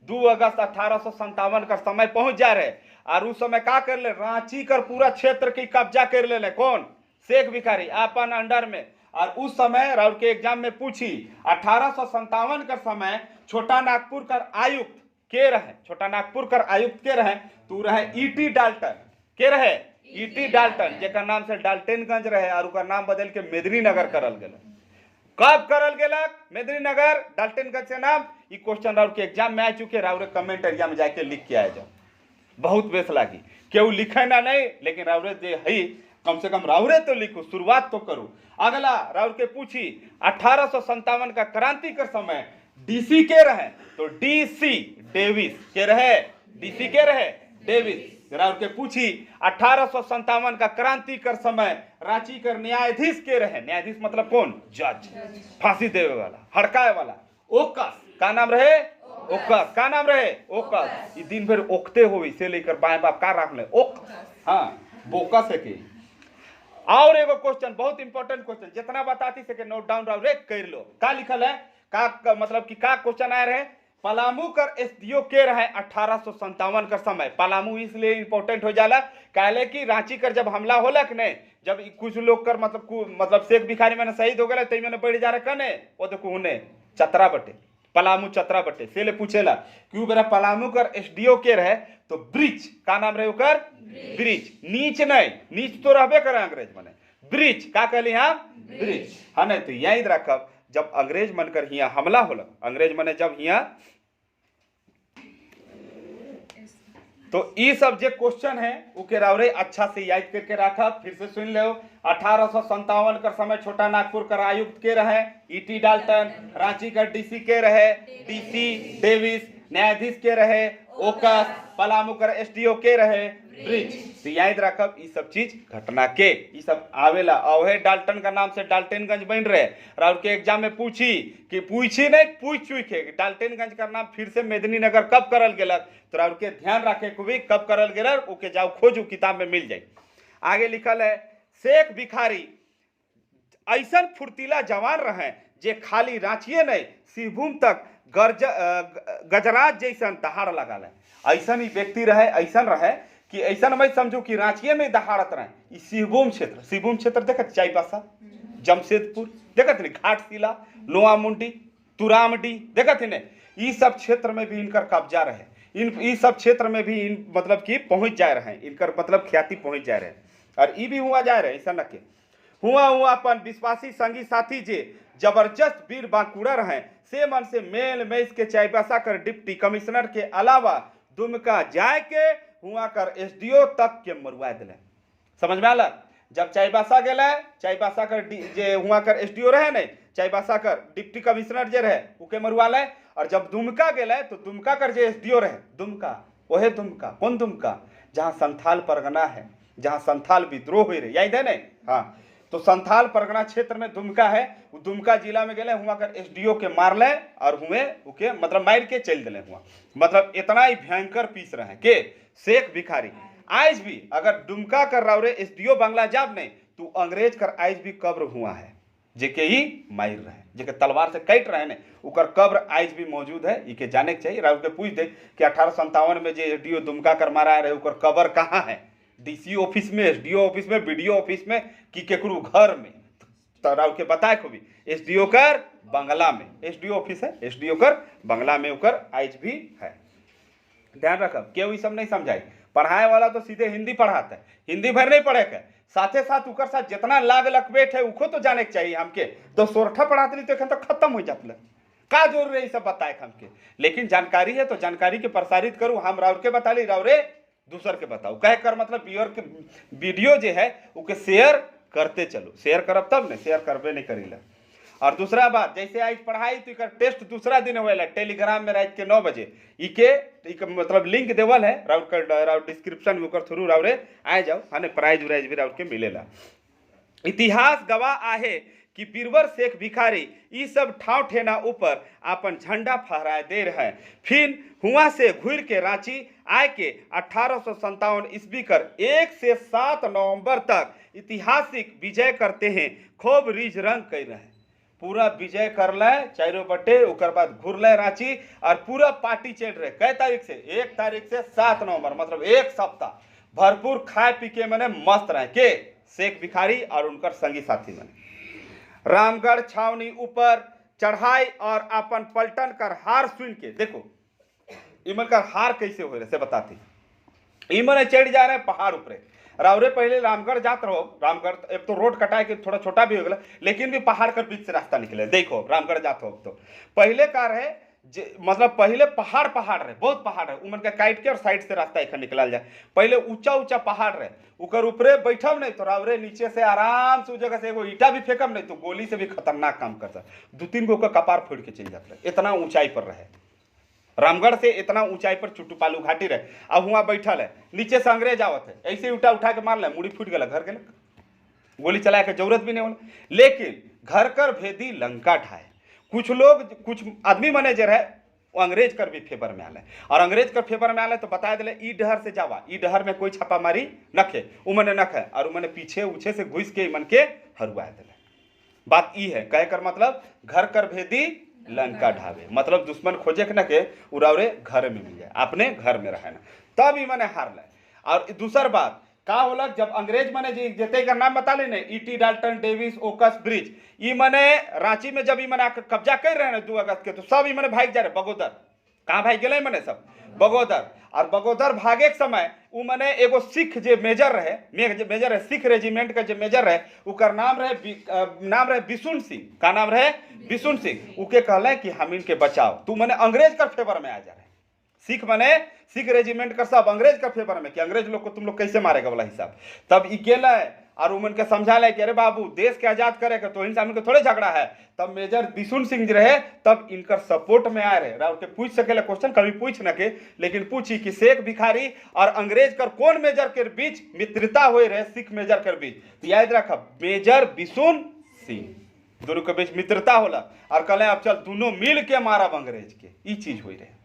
2 अगस्त 1857 का समय पहुंच जा रहे, और उस समय का कर ले, रांची कर पूरा क्षेत्र की कब्जा कर ले कौन, शेख भिखारी अपन अंडर में। और उस समय राउर के एग्जाम में पूछी 1857 का समय छोटा नागपुर कर आयुक्त के रहे, छोटा नागपुर कर आयुक्त के रहे, तू रहे ईटी डाल्टन, के रहे ईटी डाल्टन, जेकर नाम से डाल्टनगंज रहे, और उनका नाम बदल के मेदिनीनगर करल गेल। कब करल गेलक मेदिनीनगर, डाल्टनगंज से नाम। ये क्वेश्चन राउर के एग्जाम में आ चुके, राउर कमेंट एरिया में जाके लिख के आए जाओ, बहुत बेस लागी। केहू लिखे ना नहीं, लेकिन राउरे जे है कम से कम राउरे तो लिखो, शुरुआत तो करो। अगला राउर के पूछी 1857 का क्रांति का समय डीसी के रहे, तो डीसी डेविस के रहे, डीसी के रहे डेविस। राउर के पूछी 1857 का क्रांति कर समय रांची कर न्यायाधीश के रहे, न्यायाधीश मतलब कौन, जज, फांसी देवे वाला, हड़काए वाला, ओकस का नाम रहे, ओकस का नाम रहे, ओकस। ये दिन भर ओकते हो, इसे लेकर बाएं बाप का रख ले ओकस, हाँ बोकस है के। और एगो क्वेश्चन बहुत इंपॉर्टेंट क्वेश्चन, जितना बताती सके नोट डाउन कर लो। का लिखल है, का मतलब कि का क्वेश्चन आए रहे, पलामू कर एसडीओ के रहे 1857 का समय। पलामू इसलिए इंपॉर्टेंट हो जाला कहले कि रांची कर जब हमला होलक ने, जब कुछ लोग कर मतलब शेख भिखारी मैंने शहीद हो गए, तई मैंने बढ़ जा रहे कने, वो देखो उन्हें चतरा बटे, पलामू चतरा बटे से ले पूछेला क्यों बेरा पलामू कर एसडीओ के रहे, तो ब्रिज का नाम रहे ओकर, ब्रिज, नीच नहीं, नीच तो रहबे करे अंग्रेज मने, ब्रिज का कहली हाँ ब्रिज, हाँ नहीं तो याद रखब जब अंग्रेज मन कर हिया हमला होलक, अंग्रेज मने जब हिया, तो ये सब जो क्वेश्चन है उके रावरे अच्छा से याद करके रखा। फिर से सुन लो, 1857 का समय छोटा नागपुर का आयुक्त के रहे ईटी डाल्टन, रांची का डीसी के रहे डीसी डेविस, न्यायाधीश के रहे ओकस, पलामू का एसडीओ के रहे ब्रिज। तो याद रखब ये सब चीज घटना के ये सब आवेला। और डाल्टन का नाम से डाल्टनगंज बन रहे, राउर के एग्जाम में पूछी कि पूछी नहीं पूछ चुके डाल्टनगंज का नाम फिर से मेदिनीनगर कब करल गेलक, तो राउर के ध्यान रखे को भी कब करल गेलक ओके जाओ खोजू, किताब में मिल जाए। आगे लिखल है शेख भिखारी ऐसा फुर्तीला जवान रहे जे खाली रांचिए नहीं सिरभूम तक गजराज जैसन दहाड़ लगा ले। ऐसा ही व्यक्ति रहे, ऐसा रहे कि ऐसा मैं समझू कि रांचिए में दहाड़त रहे। सिरभूम क्षेत्र, सिरभूम क्षेत्र देखा चाईबासा जमशेदपुर देखत नहीं, घाटशिला, नोआमुंडी, तुरामडी देखत नहीं, ये सब क्षेत्र में भी इनकर कब्जा रहे। इन सब क्षेत्र में भी इन मतलब कि पहुंच जा रहे हैं, इनकर मतलब ख्याति पहुंच जा रहे हैं। और ये भी हुआ जा रहे ऐसा न के हुआ अपन विश्वासी संगी साथी जे जबरदस्त वीर बांकुड़र हैं से मन से मेल में इसके चाईबासा कर डिप्टी कमिश्नर के अलावा दुमका जाए के हुआ कर एसडीओ तक के मरुआ दिले। समझ में आल? जब चाईबासा गए, चाईबासा कर जे हुआ कर एसडीओ रहे नहीं, चाईबासा कर डिप्टी कमिश्नर जे रहे उके मरुआ ले। और जब दुमका गए तो दुमका कर जे एसडीओ रहे, दुमका वहे दुमका कौन दुमका जहाँ संथाल परगना है, जहाँ संथाल विद्रोह हुई रहे, याद है नहीं? हाँ, तो संथाल परगना क्षेत्र में दुमका है। वो दुमका जिला में गए हुआ कर एसडीओ के मार ले और हुए उके मतलब मार के चल दिले हुआ। मतलब इतना ही भयंकर पीस रहे के शेख भिखारी। आज भी अगर दुमका कर रहा रे एसडीओ बांग्ला जाब नहीं तो अंग्रेज कर आज भी कब्र हुआ है जेके ही मार रहे, जेके तलवार से काट रहे ने, उकर कब्र आज भी मौजूद है। इके जाने के चाहिए, राउर के पूछ दे कि 1857 में जे एसडीओ दुमका कर मारा रहे उकर कब्र कहाँ है, डीसी ऑफिस में, एसडीओ ऑफिस में, बीडीओ ऑफिस में कि केकरू घर में, तो राउर के बताए को भी एसडीओ कर बंगला में, एसडीओ ऑफिस है, एसडीओ कर बंगला में उकर आज भी है। ध्यान रखब केहू सब नहीं समझाई, पढ़ाए वाला तो सीधे हिंदी पढ़ाता है, हिंदी भर नहीं पढ़े के साथे साथ उकर साथ जितना लाग लकबेट है उको तो जाने के चाहिए हमके। तो सोरठा पढ़ाते नहीं तो खत्म हो जाता, का जोर है सब बताए हमके। लेकिन जानकारी है तो जानकारी के प्रसारित करूँ, हम राउर के बता ली, राउरे दूसर के बताओ, कह कर मतलब वीडियो जो है उके शेयर करते चलो, शेयर करब तब ने, शेयर करबे नहीं करीला। और दूसरा बात, जैसे आज पढ़ाई तो इकर टेस्ट दूसरा दिन होएला टेलीग्राम में रात के 9 बजे, इके मतलब लिंक देवल है राउर डिस्क्रिप्शन में, उकर थ्रू राउरे आए जाओ, हाने प्राइज उराइज भी राउर के मिलेला। इतिहास गवाह आहे कि बीरवर शेख भिखारी ये सब ठाव ठेना ऊपर अपन झंडा फहराए दे रहे हैं। फिर हुआ से घुर के रांची आए के 1857 ईस्वी कर 1 से 7 नवंबर तक ऐतिहासिक विजय करते हैं, खूब रिज रंग कर रहे हैं, पूरा विजय कर ले चारों बटे, उकर बाद घुर ले रांची और पूरा पार्टी चल रहे। कई तारीख से? 1 तारीख से 7 नवंबर, मतलब 1 सप्ताह भरपूर खाए पी के मैंने मस्त रहे के शेख भिखारी और उनकर संगी साथी मैंने। रामगढ़ छावनी ऊपर चढ़ाई और अपन पलटन कर हार सुन के देखो इमन कर हार कैसे हो रहे से बताती। इमन चढ़ जा रहे पहाड़ ऊपर, रावरे पहले रामगढ़ जात रहो, रामगढ़ एक तो रोड कटाए के थोड़ा छोटा भी हो गया लेकिन भी पहाड़ कर बीच से रास्ता निकले। देखो रामगढ़ जात हो तो पहले का रहे मतलब पहले पहाड़ रहे, बहुत पहाड़ रहे, उमन के काट के और साइड से रास्ता एक निकल जाए। पहले ऊंचा ऊंचा पहाड़ रहे, उकर ऊपरे बैठब नहीं तो रावरे नीचे से आराम से उस जगह से एगो ईटा भी फेंकब नहीं तो गोली से भी खतरनाक काम करता, 2-3 गो का कपार फोड़ के चल जाता, इतना ऊंचाई पर रहे। रामगढ़ से इतना ऊंचाई पर चुट्टूपालू घाटी रहे। अब वहां बैठल है, नीचे से अंग्रेज आवत है, ऐसे उठा उठा के मार ले, मुड़ी फूट गया, घर गए, गोली चलाए के जरूरत भी नहीं होना। लेकिन घर कर भेदी लंका ढाए, कुछ लोग कुछ आदमी मैनेजर है वो अंग्रेज कर भी फेवर में आले, और अंग्रेज कर फेवर में आले तो बता दिले ई डहर से जावा, ई डहर में कोई छापामारी नखे, उमने नखे, और उमने पीछे उछे से घुस के मन के हरुआ दिले। बात ई है कहे कर मतलब घर कर भेदी लंका ढावे, मतलब दुश्मन खोजे के न के उरावरे घर में मिल जाए, अपने घर में रहे ना, तब ई मने हार ले। और दूसर बात का होला, जब अंग्रेज मने जेते का नाम बता ले ईटी डाल्टन डेविस ओकस ब्रिज, ई मने रांची में जब ई मने कब्जा कर रहे हैं 2 अगस्त के, तो सब ई मने भाग जा रहे बगोदर। कहाँ भाग गए मने सब बगोदर। और बगोदर भागे के समय उ मने एगो सिख जे मेजर रहे सिख रेजिमेंट का जो मेजर रहे, उकर नाम रहे बिशुन सिंह। का नाम रहे? बिशुन सिंह। उके कहले कि हम इनके बचाओ, तू मने अंग्रेज कर फेवर में आ जा रहे। सिख मने सिख रेजिमेंट का सब अंग्रेज का फेवर में कि अंग्रेज लोग को तुम लोग कैसे मारेगा वाला हिसाब। तब ई गेले और उमन के समझा ले कि अरे बाबू देश के आजाद करेगा तो इनसे हमके थोड़े झगड़ा है। तब मेजर बिशुन सिंह जी रहे, तब इनकर सपोर्ट में आए रहे। राउर के पूछ सके क्वेश्चन, कभी पूछ न के, लेकिन पूछी कि शेख भिखारी और अंग्रेज कर कौन मेजर के बीच मित्रता हुए रहे, सिख मेजर के बीच, तो याद रख मेजर बिशुन सिंह दोनों के बीच मित्रता होला। और कहले अब चल दोनों मिल के मारब अंग्रेज के, ई चीज हुई रहे।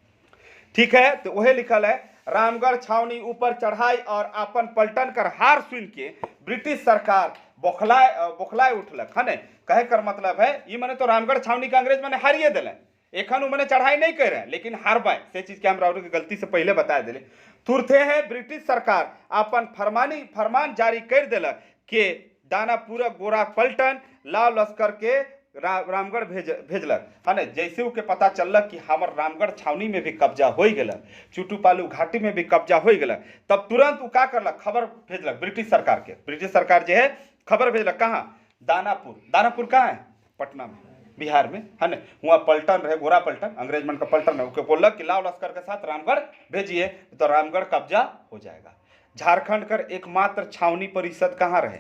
ठीक है, तो वही लिखल है रामगढ़ छावनी ऊपर चढ़ाई और अपन पलटन कर हार सुन के ब्रिटिश सरकार बौखलाए उठलक है। कहे कर मतलब है ये मने तो रामगढ़ छावनी का अंग्रेज मने हारिए दिले, एखन उ मने चढ़ाई नहीं कर रहे लेकिन हारबाए, से चीज के हम राउर की गलती से पहले बता दिले। तुरते है ब्रिटिश सरकार अपन फरमान जारी कर दिलक के दानापुर गोरा पलटन लाव लश्कर के रामगढ़ भेजलक है ना। जैसे उके पता चललक कि हमर रामगढ़ छावनी में भी कब्जा हो गलक, चुटुपालू घाटी में भी कब्जा हो गलक, तब तुरंत उ का करलक, खबर भेजलक ब्रिटिश सरकार के। ब्रिटिश सरकार जो है खबर भेजलक कहाँ, दानापुर। दानापुर कहाँ है, पटना में, बिहार में है ना। वहाँ पलटन रहे, गोरा पलटन, अंग्रेज मन का पलटन है। उके बोलक कि लाव लश्कर के साथ रामगढ़ भेजिए तो रामगढ़ कब्जा हो जाएगा। झारखंड कर एकमात्र छावनी परिषद कहाँ रहे,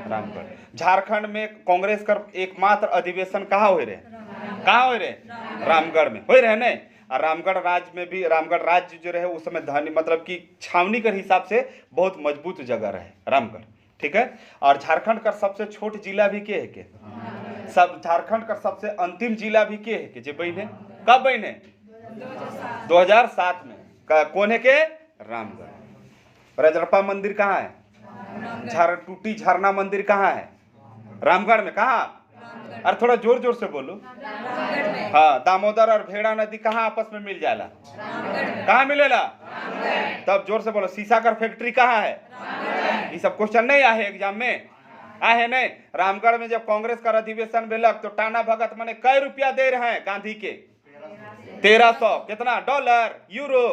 रामगढ़। झारखंड में कांग्रेस कर एकमात्र अधिवेशन कहाँ हो रहे, कहाँ हो रहे, रामगढ़ में हो रहे ने। और रामगढ़ राज्य में भी, रामगढ़ राज्य जो रहे उस समय धनी मतलब कि छावनी के हिसाब से बहुत मजबूत जगह रहे रामगढ़, ठीक है। और झारखंड का सबसे छोट जिला भी के है के, सब झारखंड का सबसे अंतिम जिला भी के है के, जे बने कब बने 2007 में। कौन है के, रामगढ़। रजरप्पा मंदिर कहाँ है, टूटी झरना मंदिर कहाँ है, रामगढ़ में। कहाँ, अरे थोड़ा जोर जोर से बोलो। हाँ, दामोदर और भेड़ा नदी कहाँ आपस में मिल जाला, कहाँ मिलेला, तब जोर से बोलो। सीसाकर फैक्ट्री कहाँ है, ये सब क्वेश्चन नहीं आए एग्जाम में, आए नहीं। रामगढ़ में जब कांग्रेस का अधिवेशन भेलक तो टाना भगत मने कई रुपया दे रहे हैं गांधी के, 1300 कितना डॉलर, यूरो,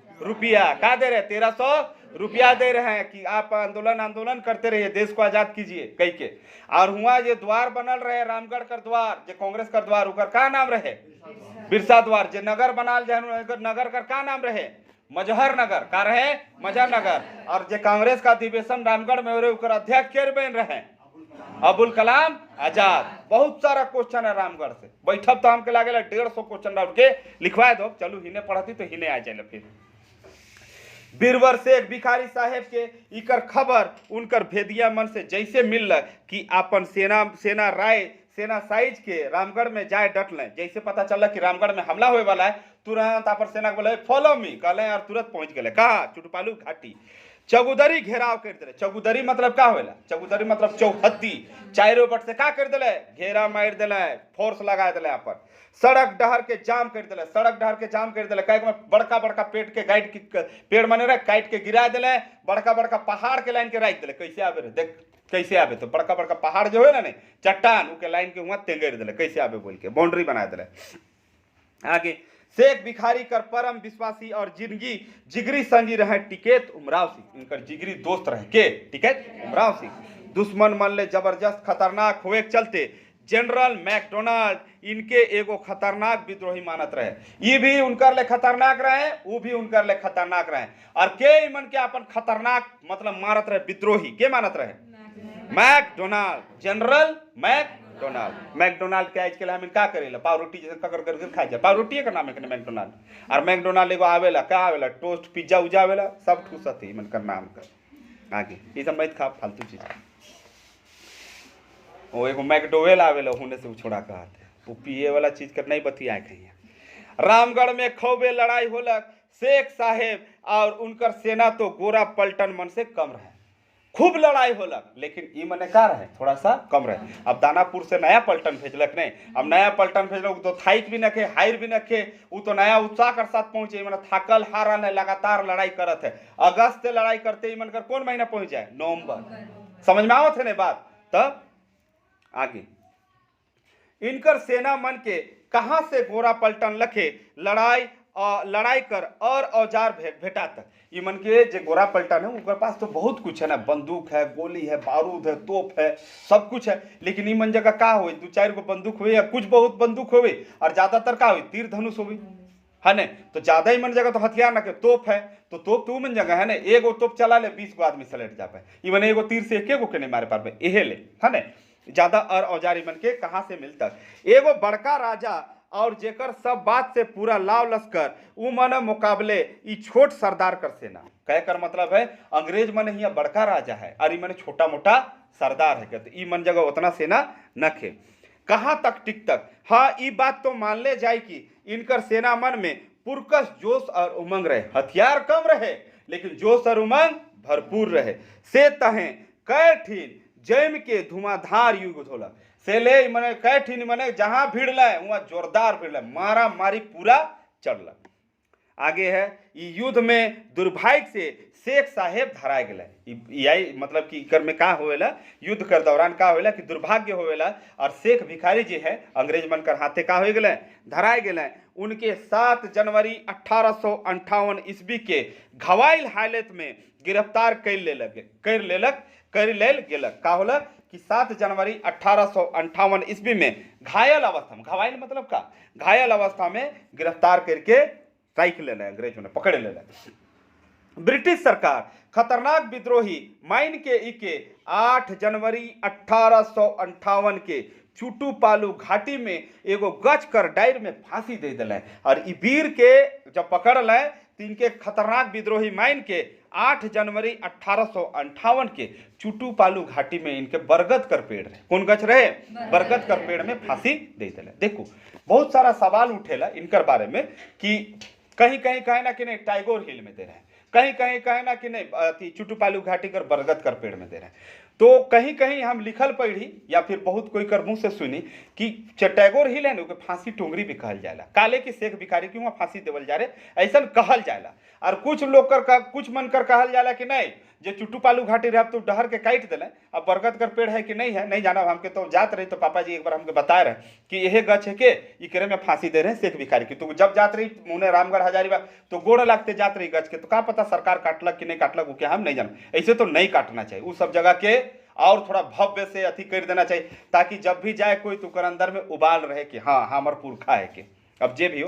रुपया का दे रहे, 1300 रुपया दे रहे हैं कि आप आंदोलन करते रहिए, देश को आजाद कीजिए कह के। और हुआ जो द्वार बनल रहे रामगढ़ का द्वार, जो कांग्रेस का द्वार, उकर का नाम रहे, बिरसा द्वार। जो नगर बनाल जाए नगर का का नाम रहे, मजहर नगर का रहे, मजहर नगर। और जो कांग्रेस का अधिवेशन रामगढ़ में हो रहे उकर अध्यक्ष के बन रहे, अबुल कलाम आजाद। बहुत सारा क्वेश्चन है रामगढ़ से, बैठब तो हमके लागे 150 क्वेश्चन डाल के लिखवा दो। चलो हिने पढ़ती तो हिने आ जाए। फिर बीरवर शेख भिखारी साहेब के इकर खबर उनकर भेदिया मन से जैसे मिल कि अपन सेना साइज के रामगढ़ में जाए डट लें। जैसे पता चल कि रामगढ़ में हमला होने वाला है, तुरंत अपन सेना बोले फॉलो मी कहले और तुरंत पहुंच गए। कहा, चुटपालू घाटी। चौगुदरी घेराव कर दिले। चौगुदरी मतलब का होला, चौगुदरी मतलब चौहद्दी। चारों बट से का कर दिले, घेरा मार दिले, फोर्स लगा दिले। अपन सड़क डहर के जाम कर दिले, सड़क डहर के जाम कर दिले। कहे बड़का बड़का पेड़ के गाइड के पेड़ मने रहे काट के गिरा दिले, बड़का बड़का पहाड़ के लाइन के रख दिले। कैसे आवे रे, देख कैसे आवे, तो बड़का बड़का पहाड़ जो है ना नहीं चट्टान, उके लाइन के हुआ तेंगेर दिले, कैसे आवे बोल के बाउंड्री बना दिले। आगे शेख भिखारी कर परम विश्वासी और जिगरी संगी रहे टिकैत उमराव सिंह। इनकर जिगरी दोस्त रहे के टिकैत उमराव सिंह। दुश्मन मन ले जबरदस्त खतरनाक हुए के चलते जनरल मैकडोनाल्ड इनके एगो खतरनाक विद्रोही मानत रहे। ये भी उनकर ले खतरनाक रहे, वो भी उनकर ले खतरनाक रहे। और के इमन के अपन खतरनाक मतलब मारत रहे विद्रोही के मानत रहे, मैकडोनाल्ड, जनरल मैकडोनाल्ड के आज के लिए हम का करेला, पाव रोटी जैसे ककर करके खा जाए। पाव रोटी का नाम है मैकडोनाल्ड। और मैकडोनाल्ड एगो आवेला का आवेला, टोस्ट पिज्जा उजा आवेला, सब ठूसत है मन का नाम कर। आगे ये सब मत खा फालतू चीज। वो एगो मैकडोवेल आवेला होने से छोड़ा कहते, वो पिए वाला चीज कर नहीं बतिया कहीं। रामगढ़ में खूबे लड़ाई होलक। शेख साहेब और उनकर सेना तो गोरा पलटन मन से कम रहे, खूब लड़ाई होलक, लेकिन ई मने का रहे थोड़ा सा कम रहे। अब दानापुर से नया पलटन भेजलक नहीं, अब नया पलटन भेजलक तो थाइक भी नखे, हायर भी नखे, वो तो नया उत्साह के साथ पहुंचे। मैंने थाकल हारल है, लगातार लड़ाई करत है। अगस्त से लड़ाई करते ही मन कर कौन महीना पहुंच जाए, नवंबर। समझ में आवत है ना बात। तब आगे इनकर सेना मन के कहां से गोरा पलटन लखे लड़ाई कर और औजार भेटा तक। ये मन के जो गोरा पलटन है उनके पास तो बहुत कुछ है ना, बंदूक है, गोली है, बारूद है, तोप है, सब कुछ है। लेकिन ये मन जगह का हो, 2-4 गो बंदूक हुए या कुछ बहुत बंदूक हुए, और ज्यादातर का हुई तीर धनुष हुई है ना। तो ज्यादा ही मन जगह तो हथियार ना के तोप है, तो तोप तो मन जगह है ना, एगो तोप चला ले 20 गो आदमी सलेट जा पाए। ये मन एगो तीर से एक गो के नहीं मारे पाए, यहे ले है ना। ज्यादा और औजारी मन के कहां से मिलता। एगो बड़का राजा और जेकर सब बात से पूरा लाव लश्कर उ मन मुकाबले ई छोट सरदार कर सेना। कह कर मतलब है अंग्रेज मन ही बड़का राजा है और ई मन छोटा मोटा सरदार है, कहते ई मन जगह उतना सेना न खे। कहां तक टिक तक, हाँ ई बात तो मान ले जाए कि इनकर सेना मन में पुरकस जोश और उमंग रहे। हथियार कम रहे लेकिन जोश और उमंग भरपूर रहे। से तहें कैठिन जैम के धुआंधार युग होला। से ले मने कैठिन मने जहां भीड़ लाए वहां जोरदार भीड़ लाए, मारा मारी पूरा चढ़ल। आगे है ई युद्ध में दुर्भाग्य से शेख साहेब धराए गए। यही मतलब कि कर में का होवेला, युद्ध कर दौरान का होवेला कि दुर्भाग्य होवेला और शेख भिखारी जी है अंग्रेज बनकर हाथे का हो गए धराए गए। उनके 7 जनवरी 1858 ईस्वी के घवाइल हालत में गिरफ्तार कर लेल गेलक। का होला कि 7 जनवरी 1858 ईस्वी में घायल अवस्था में, घवाइल मतलब का, घायल अवस्था में गिरफ्तार करके राइख ले अंग्रेजों ने पकड़ ले। ब्रिटिश सरकार खतरनाक विद्रोही माइन के इके 8 जनवरी 1858 के चुटू पालू घाटी में एगो गच कर डायर में फांसी दे दिले और ई वीर के जब पकड़ ले तो इनके खतरनाक विद्रोही माइन के 8 जनवरी 1858 के चुटू पालू घाटी में इनके बरगद कर पेड़ रहे, कौन गच रहे, बरगद कर पेड़ में फांसी दे दिले। देखो बहुत सारा सवाल उठेला इनकर बारे में कि कहीं कहीं कहे ना कि नहीं टाइगोर हिल में दे रहे हैं, कहीं कहीं कहे ना कि नहीं चुटू पालू घाटी कर बरगद कर पेड़ में दे रहे हैं। तो कहीं कहीं हम लिखल पढ़ी या फिर बहुत कोई कर मुंह से सुनी कि टैगोर हिल है ना फांसी टोंगरी भी कहल जाएला, काले की शेख भिखारी की वहाँ फांसी देवल जा रहे ऐसा कहल जाएला। और कुछ लोग कर कुछ मन कर कहल जाला कि नहीं जो चुटू पालू घाटी रहे तो डहर के काट दिले, अब बरगद कर पेड़ है कि नहीं है नहीं जाना हमके, तो जात रही तो पापा जी एक बार हमके बताए रहे कि यह गछ है के इकरे में फांसी दे रहे हैं शेख भिखारी की। तो जब जात रही उन्हें रामगढ़ हजारीबाग तो गोड़ लागते जात रही गछ के, तो क्या पता सरकार काटलक कि नहीं काटलक वो क्या हम नहीं जान, ऐसे तो नहीं काटना चाहिए। उस सब जगह के और थोड़ा भव्य से अति कर देना चाहिए ताकि जब भी जाए कोई तो कर अंदर में उबाल रहे कि हाँ हमार पुरखा है के। अब जे भी हो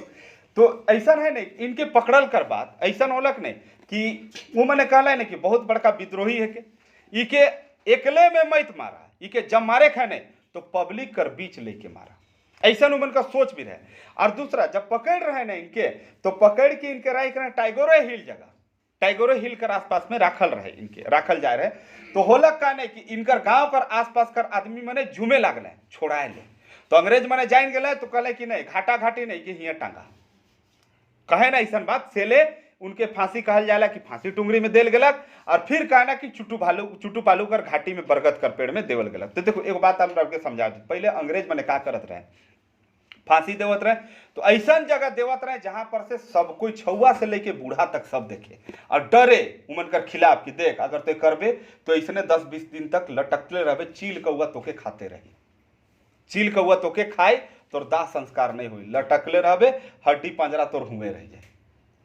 तो ऐसा है नहीं इनके पकड़ल कर बात ऐसा होलक नहीं कि वो मैंने कहला नहीं कि बहुत बड़का विद्रोही है के इके एकले में मत मारा, इके जब मारे खाने तो पब्लिक कर बीच लेके मारा, ऐसा उमन का सोच भी रहे। और दूसरा जब पकड़ रहे ना इनके तो पकड़ के इनके राय करना टाइगोरो हिल जगह, टाइगोरो हिल कर आसपास में राखल रहे, इनके राखल जा रहे। तो होलक का नहीं कि इनकर गांव कर आसपास कर आदमी मने झूमे लागले छोड़ाए ले, तो अंग्रेज मने जान गए तो कहले कि नहीं घाटा घाटी नहीं कि हिया टांगा कहे ना ऐसा बात सेले उनके फांसी कहल जाला कि फांसी टुंगरी में देल गलक। और फिर कहना कि चुटू पालू कर घाटी में बरगद कर पेड़ में देवल गलक। तो देखो एक बात हम आपके समझा दी, पहले अंग्रेज मने का करत रहे फांसी देवत रहे तो ऐसा जगह देवत रहे जहां पर से सब कोई छुआ से लेके बूढ़ा तक सब देखे और डरे उमन कर खिलाफ कि देख अगर तो करबे तो इसने 10-20 दिन तक लटकले रहे, चील कौआ तोके खाते रही, चील कौआ तोके खाए तोर दाह संस्कार नहीं हुई, लटकले रहे हड्डी पंजरा तोर हुए रह जाए।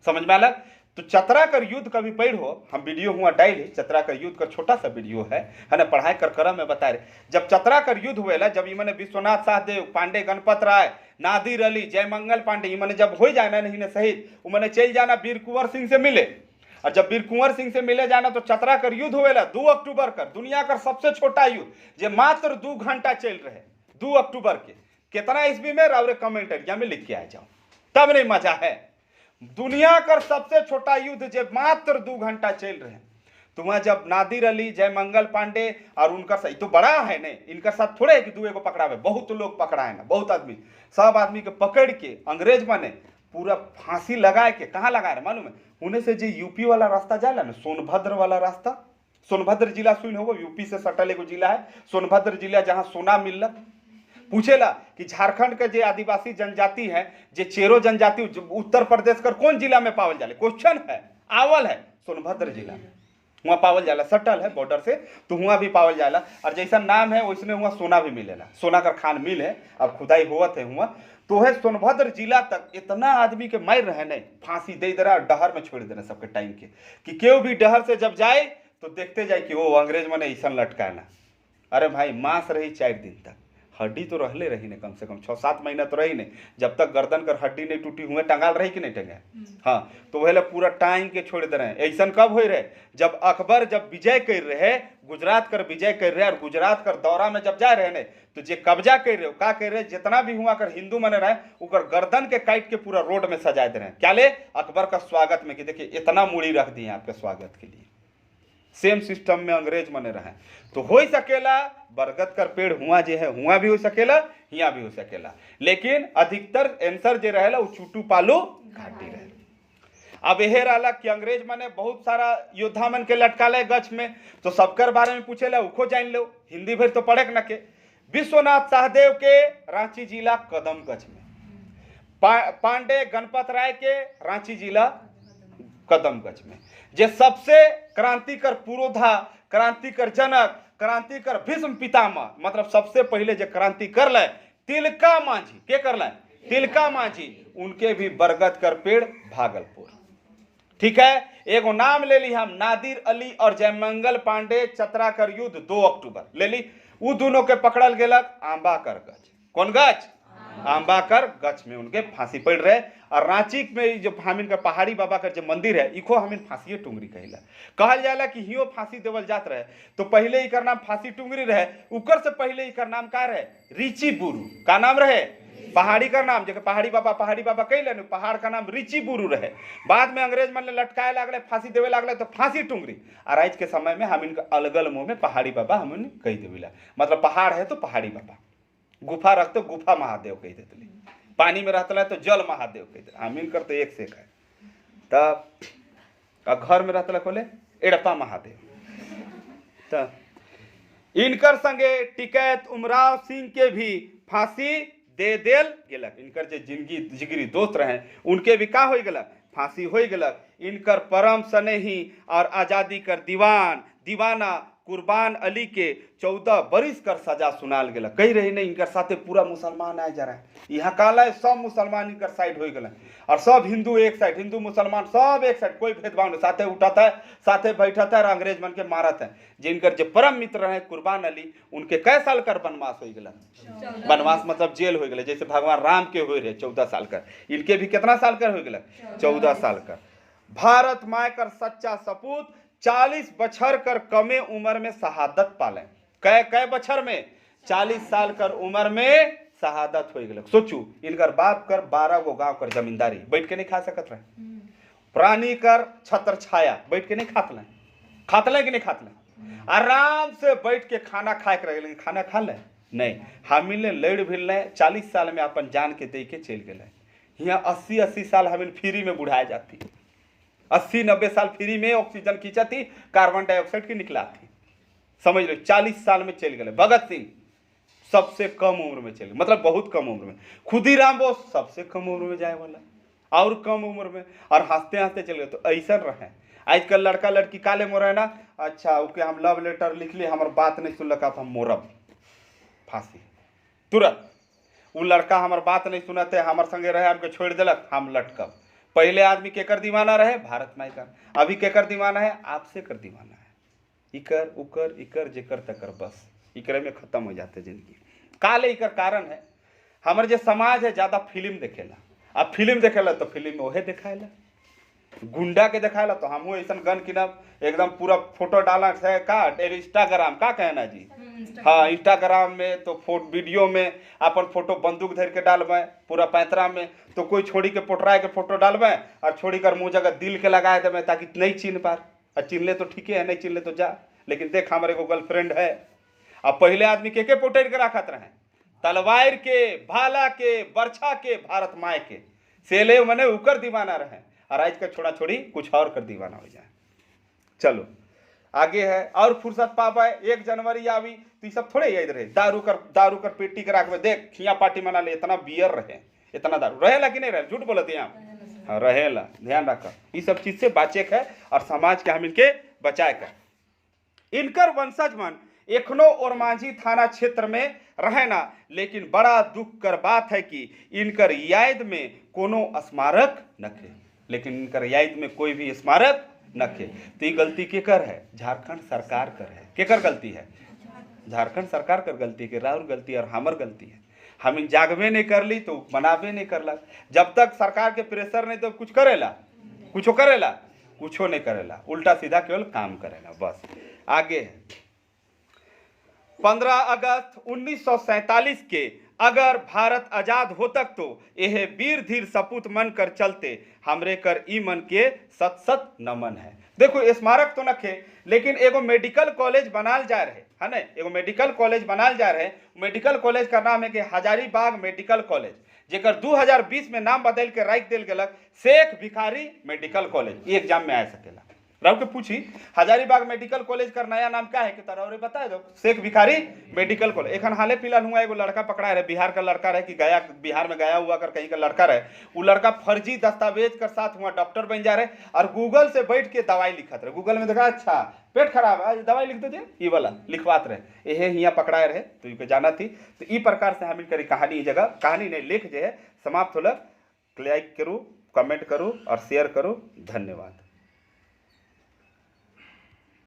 समझ में अलग। तो चतरा कर युद्ध कभी पढ़ हो, हम वीडियो हुआ डायल है चतरा कर युद्ध का छोटा सा वीडियो है ना, पढ़ाई कर करम में बता रहे जब चतरा कर युद्ध हुएला, जब इमने विश्वनाथ सहदेव पांडे गणपत राय नादिर अली जयमंगल पांडे इमने जब हो जाना नहीं ने शहीद उमने चल जाना वीर कुंवर सिंह से मिले। और जब वीर कुंवर सिंह से मिले जाना तो चतरा कर युद्ध हुएला 2 अक्टूबर कर, दुनिया का सबसे छोटा युद्ध जो मात्र 2 घंटा चल रहे 2 अक्टूबर के। कितना ईस्वी में रावरे कमेंट एरिया में लिख के आ जाओ तब नहीं मजा है। दुनिया का सबसे छोटा युद्ध जो मात्र 2 घंटा चल रहे, तो वहां जब नादिर अली जयमंगल पांडे और उनका सही तो बड़ा है ने, इनका साथ थोड़े कि 2 को पकड़ावे, बहुत लोग पकड़ाए ना, बहुत आदमी, सब आदमी के पकड़ के अंग्रेज माने पूरा फांसी लगाए के कहाँ लगाए रहे मालूम है, उन्हें से जो यूपी वाला रास्ता जाला ना सोनभद्र वाला रास्ता, सोनभद्र जिला सुन हो यूपी से सटल एगो जिला है सोनभद्र जिला जहाँ सोना मिलला। पूछेला कि झारखंड के जो आदिवासी जनजाति है जो चेरो जनजाति उत्तर प्रदेश कर कौन जिला में पावल जाले, क्वेश्चन है आवल है सोनभद्र जिला वहाँ पावल जाला, सटल है बॉर्डर से तो वहाँ भी पावल जाला। और जैसा नाम है वैसने वहाँ सोना भी मिलेला, सोना का खान मिल है, अब खुदाई होवत है वहाँ तो है सोनभद्र जिला तक इतना आदमी के मार रहे नहीं, फांसी दे दे रहा डहर में छोड़ दे रहे सबके टाइम के कि क्यों भी डहर से जब जाए तो देखते जाए कि वो अंग्रेज मने ऐसा लटकाना। अरे भाई मांस रही 4 दिन तक, हड्डी तो रहले रही ने कम से कम 6-7 महीना तो रही ने, जब तक गर्दन कर हड्डी नहीं टूटी हुए टंगाल रही कि नहीं टंगे। हाँ तो वह पूरा टाइम के छोड़ दे रहे हैं। ऐसा कब हो रहे जब अकबर जब विजय कर रहे गुजरात कर विजय कर रहे और गुजरात कर दौरा में जब जा रहे ने तो जे कब्जा कर रहे का कर रहे जितना भी हुआ कर हिंदू मने रहे उकर गर्दन के काट के पूरा रोड में सजा दे रहे हैं क्या ले अकबर का स्वागत में कि देखिए इतना मूड़ी रख दिए आपके स्वागत के लिए। सेम सिस्टम में अंग्रेज मने रहे तो हो ही सकेला बरगद कर पेड़ हुआ जो है हुआ भी हो सकेला हिया भी हो सकेला, लेकिन अधिकतर आंसर जो रहेला वो चुटू पालू घाटी रहे। अब यह रहा कि अंग्रेज मने बहुत सारा योद्धा मन के लटकाले गछ में तो सबकर बारे में पूछेला उखो जान लो, हिंदी भर तो पढ़े न के। विश्वनाथ सहदेव के रांची जिला कदम गछ में पांडे गणपत राय के रांची जिला कदमगंज में। जे सबसे क्रांतिकर पुरोधा, क्रांतिकर जनक, क्रांतिकर भीष्म पितामह, मतलब सबसे पहले जो क्रांति कर ले तिलका मांझी के कर ले, तिलका मांझी, उनके भी बरगद कर पेड़ भागलपुर। ठीक है, एगो नाम ले ली हम, नादिर अली और जयमंगल पांडे चतरा कर युद्ध 2 अक्टूबर ले ली, वो दोनों के पकड़ल गेलक आंबाकर गज। कौन गज? आंबाकर गज में उनके फांसी पड़ रहे। और रांची में जो हमिन का पहाड़ी बाबा का जो मंदिर है, इको हमिन फांसी टुंगरी कहला, कहल जाला कि हियो फांसी देवल जात रहे। तो पहले इकर नाम फांसी टुंगरी रहे, उकर से पहले इकर नाम का रहे रिची बुरू। का नाम रहे? पहाड़ी का नाम, जो पहाड़ी बाबा कहले, पहाड़ का नाम रिची बुरू रहे। बाद में अंग्रेज मन ने लटकाए लागले, फांसी देवे लागले, तो फांसी टुंगरी। और आज के समय में हम इनका अलगल मुंह में पहाड़ी बाबा हम कह देविला, मतलब पहाड़ है तो पहाड़ी बाबा, गुफा रखते गुफा महादेव कह देते, पानी में रहता है तो जल महादेव कह देते। हम इनकर तो एक से है, तब घर में रहता खोले एड़पा महादेव। तो इनकर संगे टिकैत उमराव सिंह के भी फांसी दे देल गेलक। इनकर जो जिगरी दोस्त रहे उनके भी का हो गलक, फांसी हो गलक। इनकर परम स्नेही और आज़ादी कर दीवाना कुर्बान अली के 14 बरिस कर सजा सुनाल गेलक। कही रही नहीं, इनकर साथे पूरा मुसलमान आए जा रहे हैं, यहाँ काला है, सब मुसलमान इनकर साइड हो गए, और सब हिंदू एक साइड, हिंदू मुसलमान सब एक साइड, कोई भेदभाव नहीं, साथे उठाता है, साथे बैठता है और अंग्रेज मन के मारत है। जिनकर जो परम मित्र रहे कुर्बान अली, उनके कै साल कर वनवास हो गया, वनवास मतलब जेल हो गए, जैसे भगवान राम के हो रहे 14 साल कर, इनके भी कितना साल कर हो गया, 14 साल कर। भारत माय कर सच्चा सपूत 40 बछर कर कमे उम्र में शहादत पाले। कै बछर में? 40 साल कर उम्र में शहादत हो गए। सोचू, इनकर बाप कर 12 गो गांव कर जमींदारी, बैठ के नहीं खा सकत रहे। प्राणी कर छत्र छाया, बैठ के नहीं खातले कि नहीं खातले, आराम से बैठ के खाना खाए के रहे, खाना खा ले नहीं। हमिल लड़ भी 40 साल में अपन जान के दे के चल गए। यहाँ 80 साल हमिल फ्री में बुढ़ाए जाती, 80-90 साल फ्री में ऑक्सीजन खींचाती, कार्बन डाइऑक्साइड की निकलाती। समझ लो 40 साल में चल गए। भगत सिंह सबसे कम उम्र में चल गए, मतलब बहुत कम उम्र में। खुदीराम बोस सबसे कम उम्र में जाए वाला, और कम उम्र में, और हंसते हंसते चल गए। तो ऐसा रहे आजकल लड़का लड़की काले मोर है ना, अच्छा ओके हम लव लेटर लिख ली, हमार बात नहीं सुनलक आप हम मोरब, फांसी तुरंत। वो लड़का हमार बात नहीं सुनते, हमार संगे रहे, हमके छोड़ दिलक, हम लटकब। पहले आदमी केकर दीवाना रहे? भारत माई का। अभी केकर दीवाना है? आपसे कर दीवाना है। इकर उकर इकर जेकर तकर, बस इकरे में खत्म हो जाते जिंदगी। काले इकर कारण है हमारे जो समाज है ज्यादा फिल्म देखेला। अब फिल्म देखेला तो फिल्म में वही दिखाएला, गुंडा के दिखाएला। तो हम ऐसा गन किनब, एकदम पूरा फोटो डाला है का इंस्टाग्राम का कहना जी, हाँ इंस्टाग्राम में तो फोटो वीडियो में अपन फोटो बंदूक धर के डालबे पूरा पैंतरा में, तो कोई छोड़ी के पोटराए के फोटो डालबे और छोड़ी कर मुँह जगह दिल के लगाए देवे ताकि नहीं चिन्ह पार। और चिन्ह ले तो ठीक है, नहीं चिन्ह ले तो जा, लेकिन देख हमारे को गर्लफ्रेंड है। अब पहले आदमी के पोटेर के रखत रहे, तलवार के, भाला के, बरछा के, भारत माए के, सेले मने उकर दीवाना रहे, और आज का छोड़ा छोड़ी कुछ और कर दीवाना हो जाए। चलो आगे है, और फुर्सत पावे 1 जनवरी आवी तो ये सब थोड़े याद रहे। दारू कर पेटी के राख में देख खिया पार्टी मना ले, इतना बियर रहे, इतना दारू रहेला कि नहीं रहे, झूठ बोलते यहाँ, हाँ रहेला, ध्यान रखा। ये सब चीज से बाचे है और समाज के हम इनके बचाए कर। इनकर वंशज मन एखनो ओरमांझी थाना क्षेत्र में रहना, लेकिन बड़ा दुख कर बात है कि इनकर याद में कोनो स्मारक न थे, लेकिन इनकर याद में कोई भी स्मारक न थे। तो ये गलती केकर है? झारखंड सरकार कर है। केकर गलती है? झारखंड सरकार कर गलती के, राहुल गलती और हमर गलती है। हम जागबे नहीं कर ली तो बनाबे नहीं करलक। जब तक सरकार के प्रेशर नहीं तो कुछ करेला, कुछो नहीं करेला, उल्टा सीधा केवल काम करेला बस। आगे 15 अगस्त 1947 के अगर भारत आजाद हो तक तो यह वीर धीर सपूत मन कर चलते, हमरे कर ई मन के सत सत नमन है। देखो स्मारक तो नखे, लेकिन एगो मेडिकल कॉलेज बनाल जा रहे है ना, एगो मेडिकल कॉलेज बनाल जा रहे। मेडिकल कॉलेज का नाम है कि हजारीबाग मेडिकल कॉलेज, जेकर 2020 में नाम बदल के राख दिल गलक शेख भिखारी मेडिकल कॉलेज। ये एग्जाम में आ सकेला, रहो के पूछी हजारीबाग मेडिकल कॉलेज का नया नाम क्या है कि तरह और बताए दो शेख भिखारी मेडिकल कॉलेज। एखन हाले फिलहाल हुआ एगो लड़का पकड़ा रहे, बिहार का लड़का रहे कि गया बिहार में गया हुआ कर कहीं का लड़का रहे, वो लड़का फर्जी दस्तावेज के साथ हुआ डॉक्टर बन जा रहे और गूगल से बैठ के दवाई लिखत रहे। गूगल में देखा अच्छा पेट खराब है दवाई लिख दो ये वाला लिखवात रहे, यही हियाँ पकड़ाए रहे तो ये जाना थी। तो ई प्रकार से हम करी कहानी जगह कहानी नहीं लेख जो है समाप्त होलक। लाइक करूँ, कमेंट करूँ और शेयर करूँ। धन्यवाद।